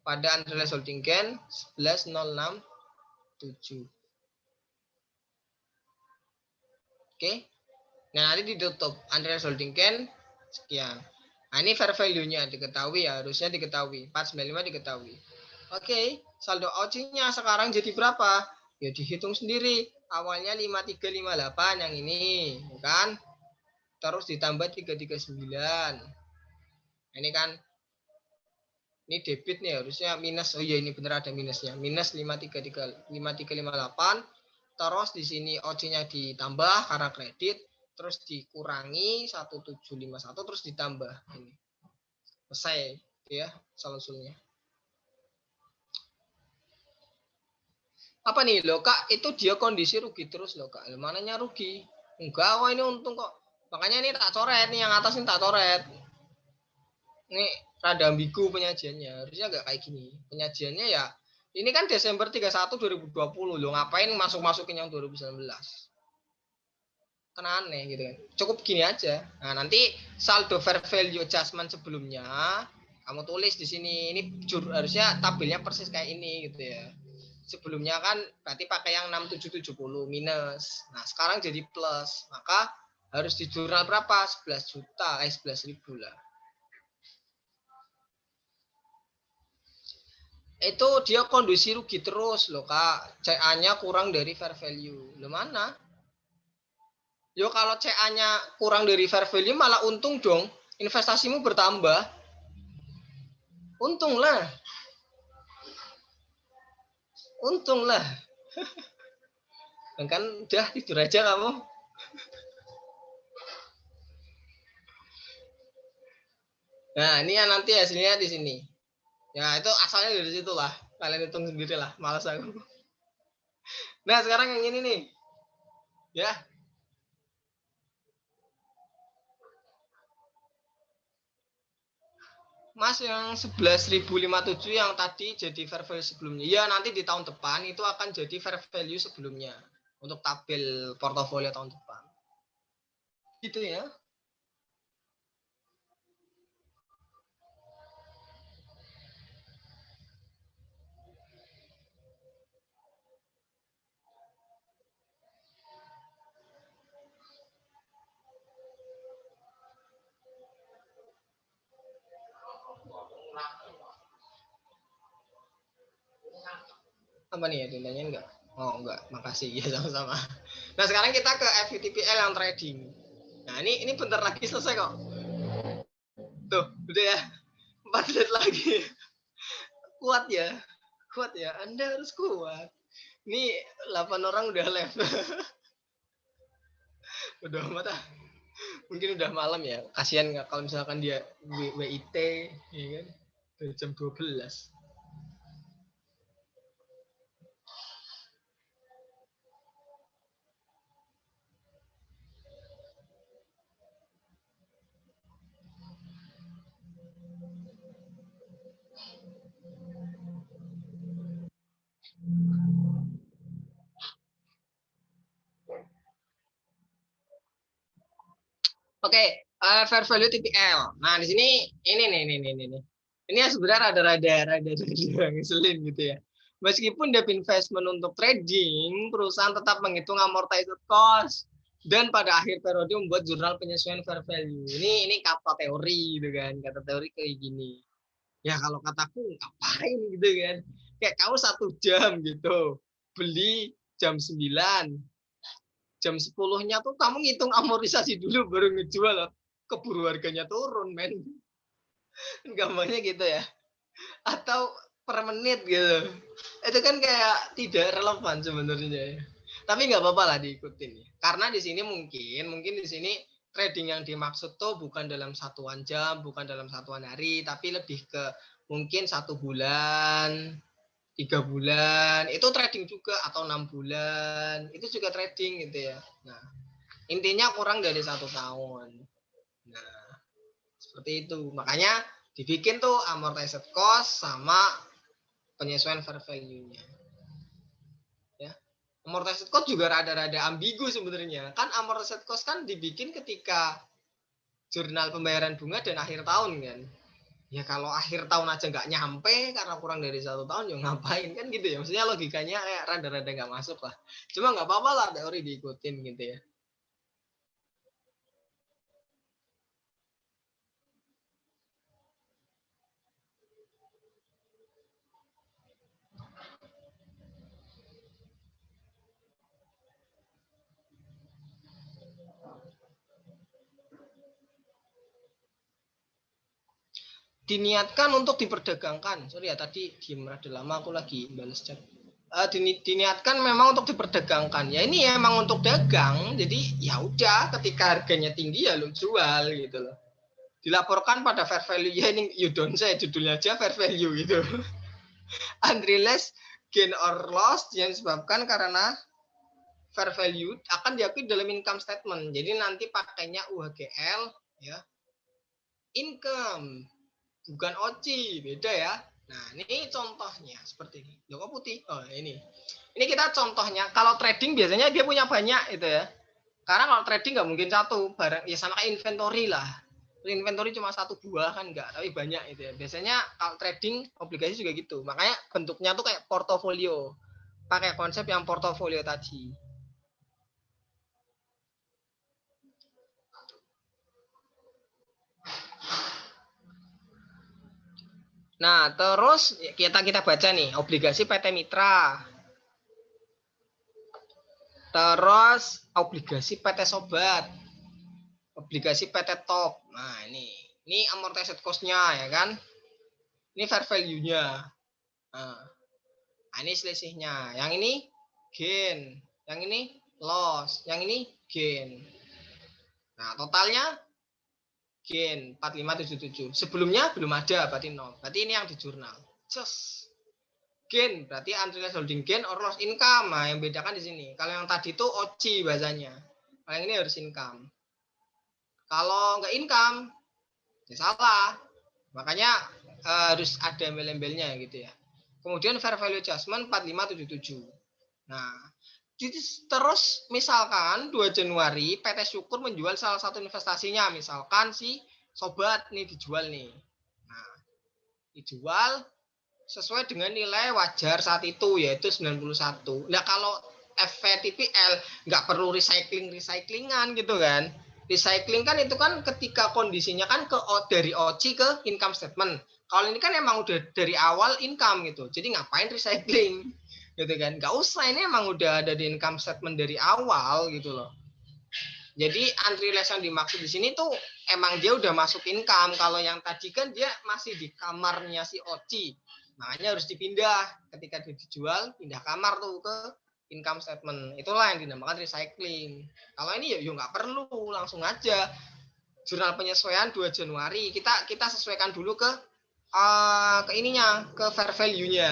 pada unrealized holding gain 11067. Oke. Nah, nanti ditutup unrealized holding gain sekian. Nah, ini fair value-nya diketahui ya, harusnya diketahui. 495 diketahui. Oke, saldo OC-nya sekarang jadi berapa? Ya dihitung sendiri. Awalnya 5358 yang ini, kan? Terus ditambah 339. Ini kan ini debit nih, harusnya minus. Oh iya, ini benar ada minusnya. Minus 5358. Terus di sini OC-nya ditambah karena kredit, terus dikurangi 1751 terus ditambah ini. Selesai ya solusinya. Apa nih loh Kak, itu dia kondisi rugi terus loh Kak. Mananya rugi? Enggak, kok ini untung kok. Makanya ini tak coret nih, yang atas ini tak coret. Ini rada ambigu penyajiannya. Harusnya enggak kayak gini. Penyajiannya ya ini kan Desember 31 2020 loh. Ngapain masuk-masukin yang 2019? Kan aneh gitu kan. Cukup gini aja. Nah, nanti saldo fair value adjustment sebelumnya kamu tulis di sini. Ini harusnya tabelnya persis kayak ini gitu ya. Sebelumnya kan berarti pakai yang 6770 minus. Nah, sekarang jadi plus. Maka harus di jurnal berapa? 11 juta, 11 ribu lah. Itu dia kondisi rugi terus loh Kak. CA-nya kurang dari fair value. Loh mana? Yo kalau CA-nya kurang dari fair value malah untung dong. Investasimu bertambah. Untung lah. Untung lah. Kan udah tidur aja kamu. Nah, ini ya nanti hasilnya di sini. Ya, itu asalnya dari situ lah. Kalian hitung sendiri lah, malas aku. Nah, sekarang yang ini nih. Ya. Mas, yang 11.057 yang tadi jadi fair value sebelumnya. Ya, nanti di tahun depan itu akan jadi fair value sebelumnya. Untuk tabel portofolio tahun depan. Gitu ya. Apa nih ya, tindanya enggak? Oh, enggak. Makasih. Ya, sama-sama. Nah, sekarang kita ke FVTPL yang trading. Nah, ini bentar lagi selesai kok. Tuh, udah ya. 4 menit lagi. Kuat ya. Kuat ya. Anda harus kuat. Ini 8 orang udah live. Udah amat ah. Mungkin udah malam ya. Kasihan nggak kalau misalkan dia WIT, ya kan? Udah jam 12. Oke, fair value TPL. Nah, di sini ini. Ini ya sebenarnya rada ngeselin gitu ya. Meskipun debt investment untuk trading, perusahaan tetap menghitung amortized cost dan pada akhir periode membuat jurnal penyesuaian fair value. Ini kata teori gitu kan, kata teori kayak gini. Ya kalau kataku ngapain gitu kan. Kayak kamu 1 jam gitu, beli jam 9, jam 10-nya tuh kamu ngitung amortisasi dulu baru ngejual loh. Keburu harganya turun, men. Gampangnya gitu ya. Atau per menit gitu. Itu kan kayak tidak relevan sebenarnya ya. Tapi nggak apa-apa lah diikutin ya. Karena di sini mungkin di sini trading yang dimaksud tuh bukan dalam satuan jam, bukan dalam satuan hari, tapi lebih ke mungkin 1 bulan, 3 bulan, itu trading juga, atau 6 bulan, itu juga trading gitu ya. Nah, intinya kurang dari 1 tahun. Nah, seperti itu. Makanya dibikin tuh amortized cost sama penyesuaian fair value-nya. Ya. Amortized cost juga rada-rada ambigu sebenarnya. Kan amortized cost kan dibikin ketika jurnal pembayaran bunga dan akhir tahun kan. Ya kalau akhir tahun aja nggak nyampe karena kurang dari 1 tahun, ya ngapain kan gitu ya. Maksudnya logikanya kayak rada-rada nggak masuk lah. Cuma nggak apa-apa lah teori diikutin gitu ya. Diniatkan untuk diperdagangkan. Sorry ya, tadi diem rada lama, aku lagi balas chat. Diniatkan memang untuk diperdagangkan. Ya ini ya emang untuk dagang. Jadi ya udah, ketika harganya tinggi ya lu jual gitu loh. Dilaporkan pada fair value. Ya ini you don't say, judulnya aja fair value gitu. Unrealized gain or loss yang disebabkan karena fair value akan diakui dalam income statement. Jadi nanti pakainya UHGL ya. Income, bukan OCI, beda ya. Nah, ini contohnya seperti ini. Loh, kok putih? Oh, ini. Ini kita contohnya. Kalau trading biasanya dia punya banyak itu ya. Karena kalau trading nggak mungkin satu barang, ya sama kayak inventory lah. Inventory cuma 1 buah kan enggak, tapi banyak itu ya. Biasanya kalau trading obligasi juga gitu. Makanya bentuknya tuh kayak portofolio. Pakai konsep yang portofolio tadi. Nah, terus kita baca nih, obligasi PT Mitra. Terus obligasi PT Sobat. Obligasi PT Top. Nah, ini amortized cost-nya ya kan. Ini fair value-nya. Nah, Nah, ini selisihnya. Yang ini gain, yang ini loss, yang ini gain. Nah, totalnya gain 4577. Sebelumnya belum ada, berarti 0. Berarti ini yang di jurnal. Just gain berarti unrealized holding gain or loss income. Nah, yang bedakan di sini. Kalau yang tadi itu OC bahasanya. Kalau yang ini harus income. Kalau nggak income, ya salah. Makanya harus ada embel-embelnya gitu ya. Kemudian fair value adjustment 4577. Nah, terus misalkan 2 Januari PT Syukur menjual salah satu investasinya, misalkan si sobat nih dijual nih. Nah, dijual sesuai dengan nilai wajar saat itu yaitu 91. Nah, kalau FVTPL nggak perlu recyclingan gitu kan. Recycling kan itu kan ketika kondisinya kan dari OC ke income statement. Kalau ini kan emang udah dari awal income gitu. Jadi ngapain recycling? Gitu kan. Nggak usah, ini emang udah ada di income statement dari awal gitu loh. Jadi unrealized yang dimaksud di sini tuh emang dia udah masuk income. Kalau yang tadi kan dia masih di kamarnya si OC. Makanya harus dipindah. Ketika dia dijual, pindah kamar tuh ke income statement. Itulah yang dinamakan recycling. Kalau ini ya nggak perlu, langsung aja. Jurnal penyesuaian 2 Januari. Kita sesuaikan dulu ke ininya, ke fair value-nya.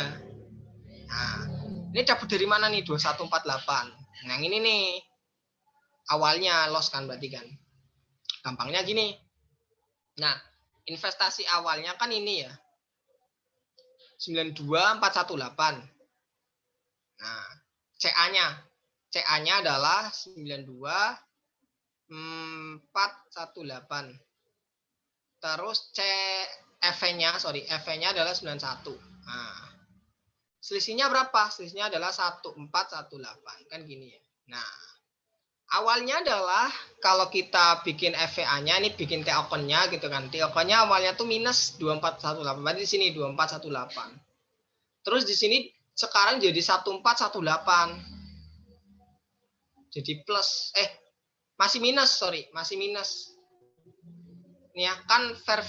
Nah, ini dapat dari mana nih 2148? Nah, ini nih. Awalnya loss kan berarti kan. Gampangnya gini. Nah, investasi awalnya kan ini ya. 92418. Nah, CA-nya. CA-nya adalah 92418. Terus EV-nya adalah 91. Nah, selisihnya berapa? Selisihnya adalah 1418. Kan gini ya. Nah, awalnya adalah kalau kita bikin FVA-nya ini bikin T-Ocon-nya gitu kan. T-Ocon-nya awalnya tuh minus 2418. Berarti di sini 2418. Terus di sini sekarang jadi 1418. Jadi plus masih minus, masih minus. Ini ya, kan fair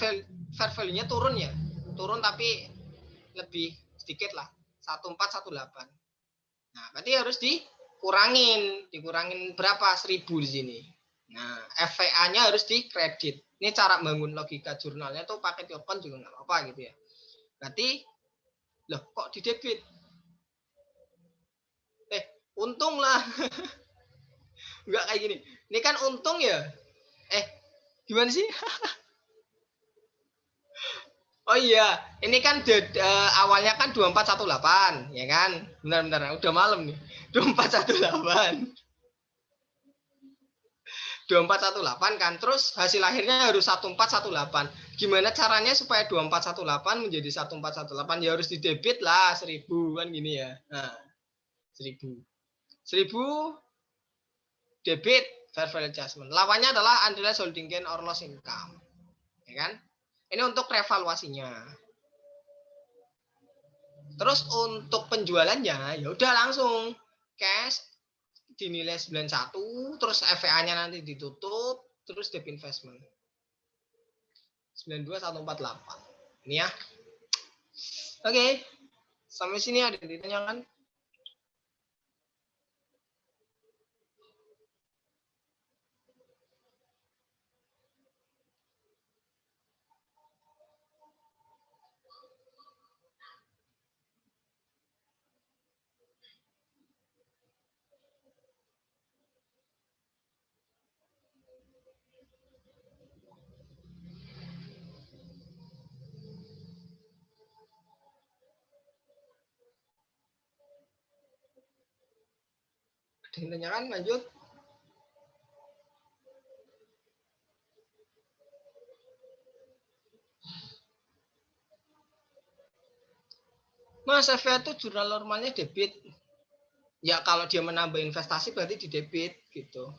value-nya turun ya. Turun tapi lebih sedikit lah. 1418. Nah, berarti harus dikurangin berapa? 1000 di sini. Nah, FVA-nya harus dikredit. Ini cara bangun logika jurnalnya tuh pakai telepon juga nggak apa-apa gitu ya. Berarti, loh kok di debit? Untung lah. Nggak kayak gini. Ini kan untung ya. Gimana sih? Oh iya, ini kan awalnya kan 2418, ya kan? Benar-benar, udah malam nih. 2418. 2418 kan, terus hasil akhirnya harus 1418. Gimana caranya supaya 2418 menjadi 1418? Ya harus didebit lah 1000 kan gini ya. Nah, 1000 debit fair value adjustment. Lawannya adalah unrealized holding gain or loss income. Ya kan? Ini untuk revaluasinya. Terus untuk penjualannya ya udah langsung cash dinilai 91, terus FVA-nya nanti ditutup, terus debit investment. 92148. Ini ya. Oke. Sampai sini ada yang ditanyakan? Ada yang ditanyakan? Lanjut. Mas, FVA itu jurnal normalnya debit. Ya kalau dia menambah investasi berarti di debit gitu.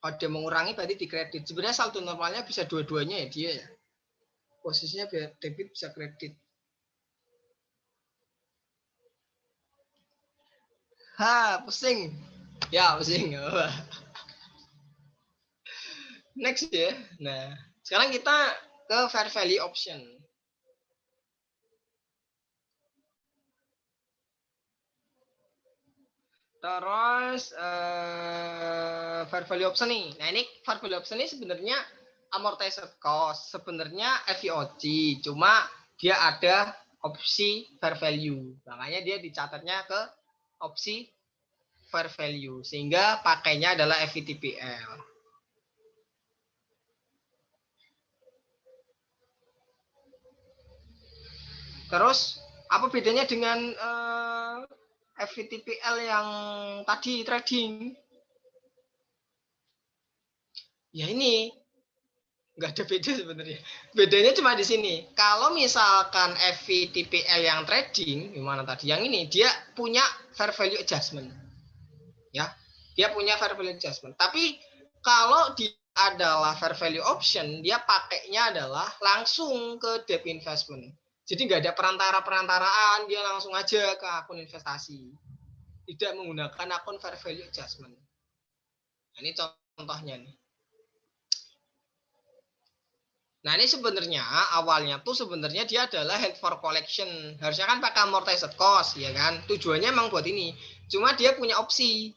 Kalau dia mengurangi berarti di kredit. Sebenarnya saldo normalnya bisa dua-duanya ya dia ya. Posisinya biar debit bisa kredit. Pusing. Ya, pusing. Next ya. Nah, sekarang kita ke fair value option. Terus fair value option nih. Nah, ini fair value option ini sebenarnya amortized cost, sebenarnya FVOC, cuma dia ada opsi fair value. Makanya dia dicatatnya ke opsi fair value sehingga pakainya adalah FVTPL. Terus apa bedanya dengan FVTPL yang tadi trading? Ya ini nggak ada beda sebenarnya. Bedanya cuma di sini. Kalau misalkan FVTPL yang trading, gimana tadi? Yang ini dia punya fair value adjustment, ya. Dia punya fair value adjustment. Tapi kalau dia adalah fair value option, dia pakainya adalah langsung ke debt investment. Jadi nggak ada perantara-perantaraan, dia langsung aja ke akun investasi. Tidak menggunakan akun fair value adjustment. Nah, ini contohnya nih. Nah, ini sebenarnya awalnya tuh sebenarnya dia adalah held for collection. Harusnya kan pakai amortized cost, ya kan? Tujuannya emang buat ini. Cuma dia punya opsi.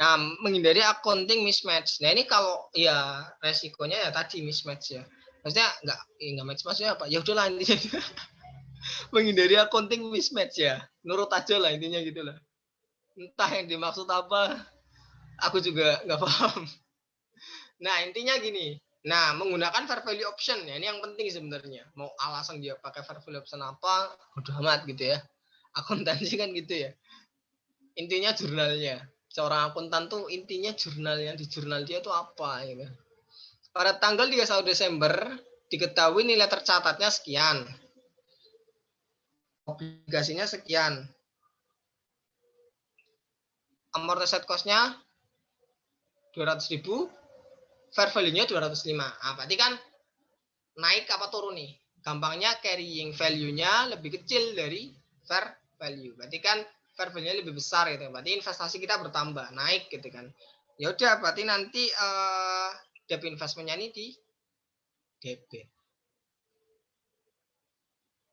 Nah, menghindari accounting mismatch. Nah, ini kalau ya resikonya ya tadi mismatch ya. Maksudnya nggak match maksudnya apa? Ya udahlah intinya menghindari accounting mismatch ya. Nurut aja lah intinya gitu lah. Entah yang dimaksud apa, aku juga nggak paham. Nah, intinya gini. Nah, menggunakan fair value option ya, ini yang penting sebenarnya. Mau alasan dia pakai fair value option apa, udah amat gitu ya. Akuntansi kan gitu ya. Intinya jurnalnya. Seorang akuntan tuh intinya jurnalnya, di jurnal dia tuh apa gitu. Pada tanggal 31 Desember diketahui nilai tercatatnya sekian. Obligasinya sekian. Amortized cost-nya 200.000, fair value-nya 205. Nah, berarti kan naik apa turun nih? Gampangnya carrying value-nya lebih kecil dari fair value. Berarti kan fair value-nya lebih besar gitu. Berarti investasi kita bertambah, naik gitu kan. Ya udah, berarti nanti debt investment-nya ini di debit.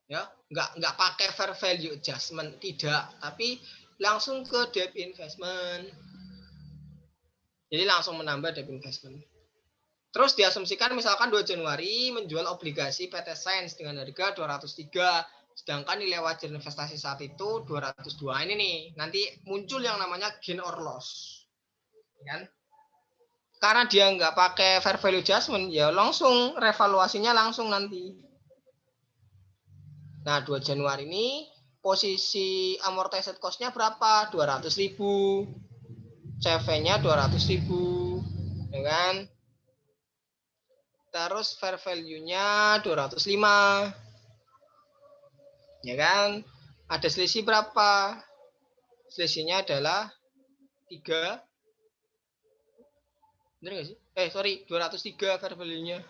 Ya, nggak pakai fair value adjustment, tidak, tapi langsung ke debt investment. Jadi langsung menambah debt investment. Terus diasumsikan misalkan 2 Januari menjual obligasi PT Sains dengan harga 203, sedangkan nilai wajar investasi saat itu 202. Ini nih, nanti muncul yang namanya gain or loss. Kan? Karena dia nggak pakai fair value adjustment, ya langsung revaluasinya langsung nanti. Nah, 2 Januari ini posisi amortized cost-nya berapa? 200.000. CV-nya 200.000. Ya kan? Terus fair value-nya 205. Ya kan? Ada selisih berapa? Selisihnya adalah 3. Benar nggak sih? Sorry, 203 fair value-nya.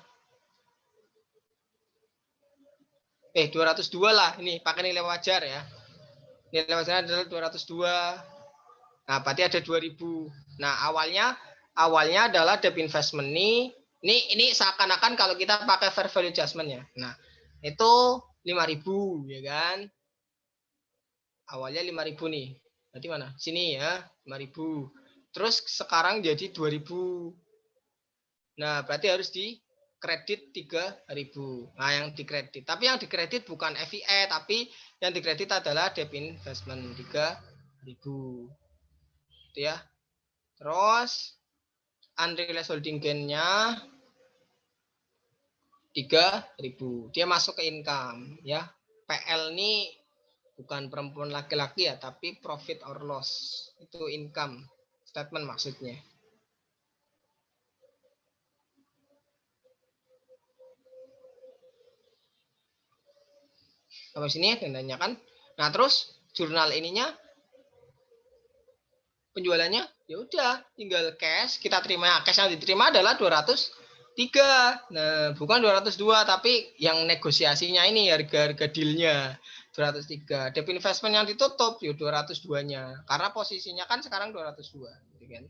202 lah. Ini pakai nilai wajar ya. Nilai wajar adalah 202. Nah, berarti ada 2000. Nah, awalnya adalah debt investment ini seakan-akan kalau kita pakai fair value adjustment ya. Nah, itu 5.000 ya kan? Awalnya 5.000 nih. Berarti mana? Sini ya, 5.000. Terus sekarang jadi 2.000. Nah, berarti harus di kredit 3.000. Nah, yang dikredit. Tapi yang dikredit bukan FIE, tapi yang dikredit adalah debt investment 3.000. Itu ya. Terus unrealized holding gain-nya 3.000. Dia masuk ke income ya. PL ini bukan perempuan laki-laki ya, tapi profit or loss. Itu income statement maksudnya. Sampai sini tandanya kan. Nah, terus jurnal ininya penjualannya ya udah tinggal cash, kita terima. Cash yang diterima adalah 203. Nah, bukan 202, tapi yang negosiasinya ini harga dealnya 203. Debt investment yang ditutup ya 202-nya. Karena posisinya kan sekarang 202, gitu kan.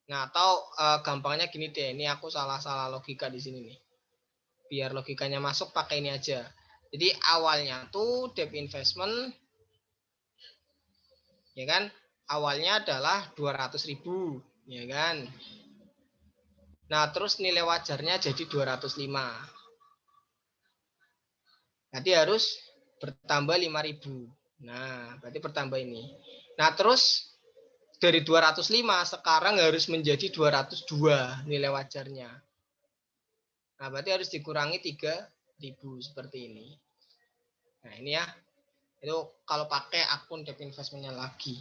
Nah, atau gampangnya gini deh, ini aku salah logika di sini nih. Biar logikanya masuk pakai ini aja. Jadi awalnya tuh debt investment Ya kan? Awalnya adalah 200.000, ya kan? Nah, terus nilai wajarnya jadi 205. Nanti harus bertambah 5.000. Nah, berarti bertambah ini. Nah, terus dari 205 sekarang harus menjadi 202 nilai wajarnya. Nah, berarti harus dikurangi 3.000 seperti ini. Nah, ini ya. Itu kalau pakai akun debt investmentnya lagi.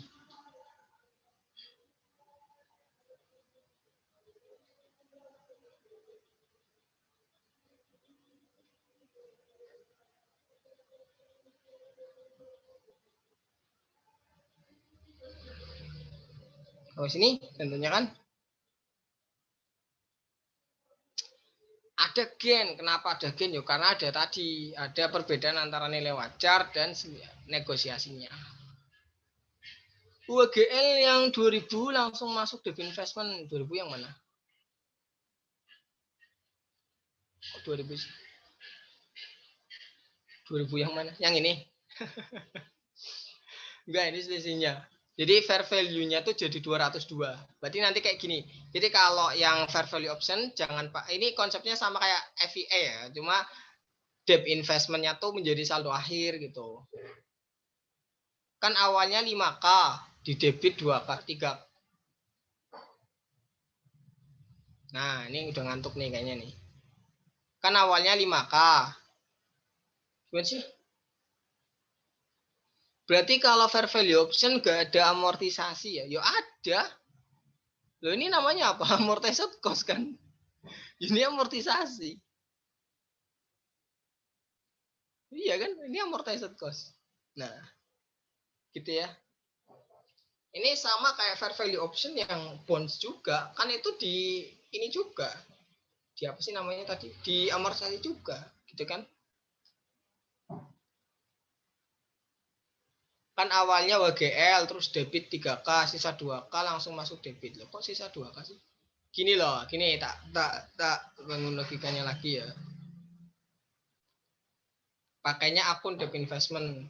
Kalau sini tentunya kan ada gain. Kenapa ada gain? Yuk, karena ada tadi ada perbedaan antara nilai wajar dan negosiasinya. UGL yang 2000 langsung masuk debt investment. 2000 yang mana? 2000 yang mana? Yang ini? Enggak, ini selisihnya. Jadi fair value-nya tuh jadi 202. Berarti nanti kayak gini. Jadi kalau yang fair value option jangan Pak. Ini konsepnya sama kayak FVA ya. Cuma debt investment-nya tuh menjadi saldo akhir gitu. Kan awalnya 5K, di debit 2K, 3. Nah, ini udah ngantuk nih kayaknya nih. Kan awalnya 5K. Gimana sih? Berarti kalau fair value option gak ada amortisasi ya? Ya ada. Loh ini namanya apa? Amortized cost kan? Ini amortisasi. Iya kan? Ini amortized cost. Nah, gitu ya. Ini sama kayak fair value option yang bonds juga. Kan itu di ini juga. Di apa sih namanya tadi? Di amortisasi juga. Gitu kan? Kan awalnya WGL terus debit 3K, sisa 2K langsung masuk debit. Loh, kok sisa 2K sih? Gini loh, gini tak bangun logikanya lagi ya. Pakainya akun debt investment.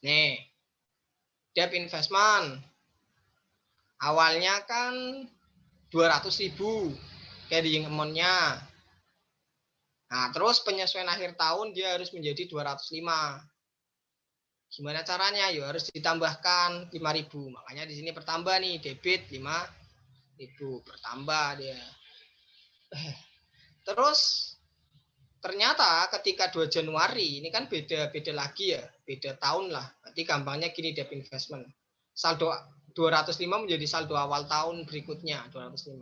Nih, debt investment. Awalnya kan 200.000 carrying amount-nya. Nah, terus penyesuaian akhir tahun dia harus menjadi 205. Gimana caranya? Ya harus ditambahkan 5.000. Makanya di sini bertambah nih, debit 5.000 bertambah dia. Terus ternyata ketika 2 Januari ini kan beda lagi ya, beda tahun lah. Berarti gampangnya gini debt investment. Saldo 205 menjadi saldo awal tahun berikutnya 205.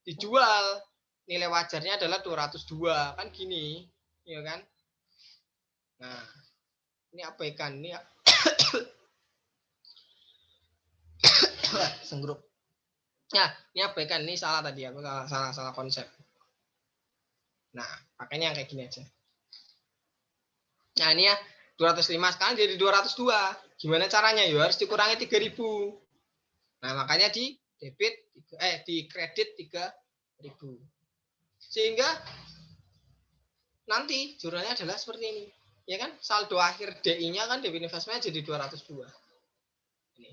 Dijual nilai wajarnya adalah 202 kan gini, ya kan? Nah, ini abaikan ini senggrup. Nah, ini abaikan ini salah tadi ya, salah konsep. Nah, makanya yang kayak gini aja. Nah, ini ya 205 sekarang jadi 202. Gimana caranya? Ya harus dikurangi 3.000. Nah, makanya di debit di kredit 3.000. Sehingga nanti jurnalnya adalah seperti ini. Ya kan? Saldo akhir DI-nya kan debit investment jadi 202. Ini.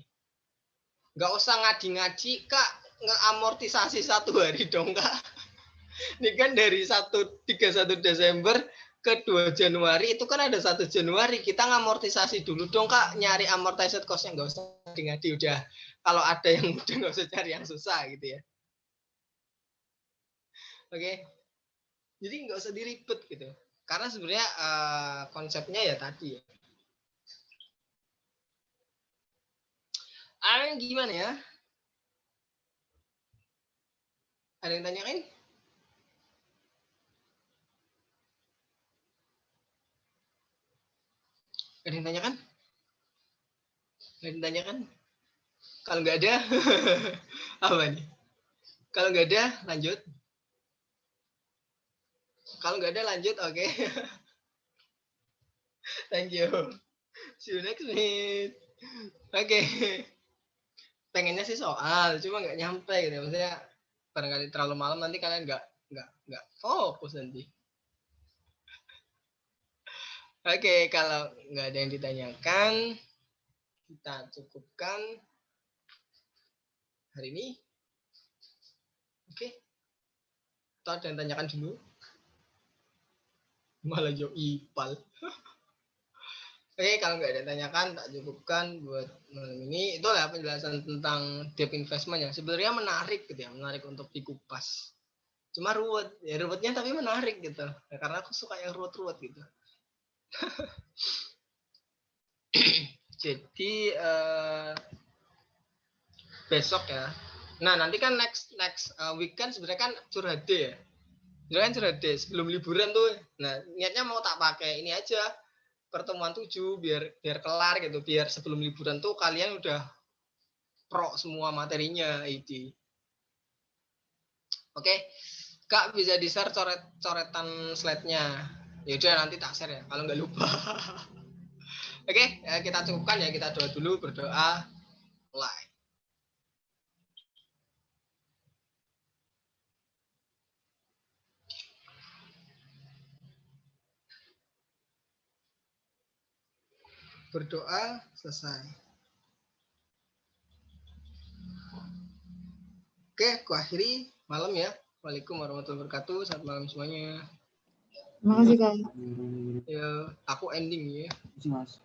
Nggak usah ngaji-ngaji, Kak. Ngeamortisasi 1 hari dong, Kak. Ini kan dari 31 Desember ke 2 Januari itu kan ada 1 Januari. Kita ngamortisasi dulu dong, Kak. Nyari amortized cost-nya nggak usah ngadi udah. Kalau ada yang mudah nggak usah cari yang susah gitu ya. Oke. Jadi nggak usah diribet gitu. Karena sebenarnya konsepnya ya tadi ya. Gimana ya? Ada yang tanyain? Ada yang tanyakan? Ada yang tanyakan? Kalau nggak ada, apa nih? Kalau nggak ada, lanjut. Kalau nggak ada, lanjut. Oke. Okay. Thank you. See you next week. Oke. Okay. Pengennya sih soal, cuma nggak nyampe gitu. Maksudnya barangkali terlalu malam nanti kalian nggak fokus nanti. Oke, kalau nggak ada yang ditanyakan, kita cukupkan hari ini. Oke, atau ada yang tanyakan dulu? Malah jauh ipal. Oke, kalau nggak ada yang tanyakan, tak cukupkan buat malam ini. Itulah penjelasan tentang debt investment yang sebenarnya menarik gitu ya, menarik untuk dikupas. Cuma ruwet, ya ruwetnya tapi menarik gitu. Ya, karena aku suka yang ruwet-ruwet gitu. Jadi besok ya. Nah, nanti kan next weekend sebenarnya kan curhat day ya. Sebenarnya kan curhat day sebelum liburan tuh. Nah, niatnya mau tak pakai ini aja pertemuan 7 biar kelar gitu, biar sebelum liburan tuh kalian udah pro semua materinya itu. Oke. Kak bisa di-share coretan slide-nya. Ya udah nanti tak share ya kalau nggak lupa. Oke, kita cukupkan ya, kita doa dulu, berdoa, mulai. Berdoa, selesai. Oke, aku akhiri malam ya. Waalaikumsalam warahmatullahi wabarakatuh. Selamat malam semuanya. Terima kasih, Kak. Ya, aku ending ya. Mas.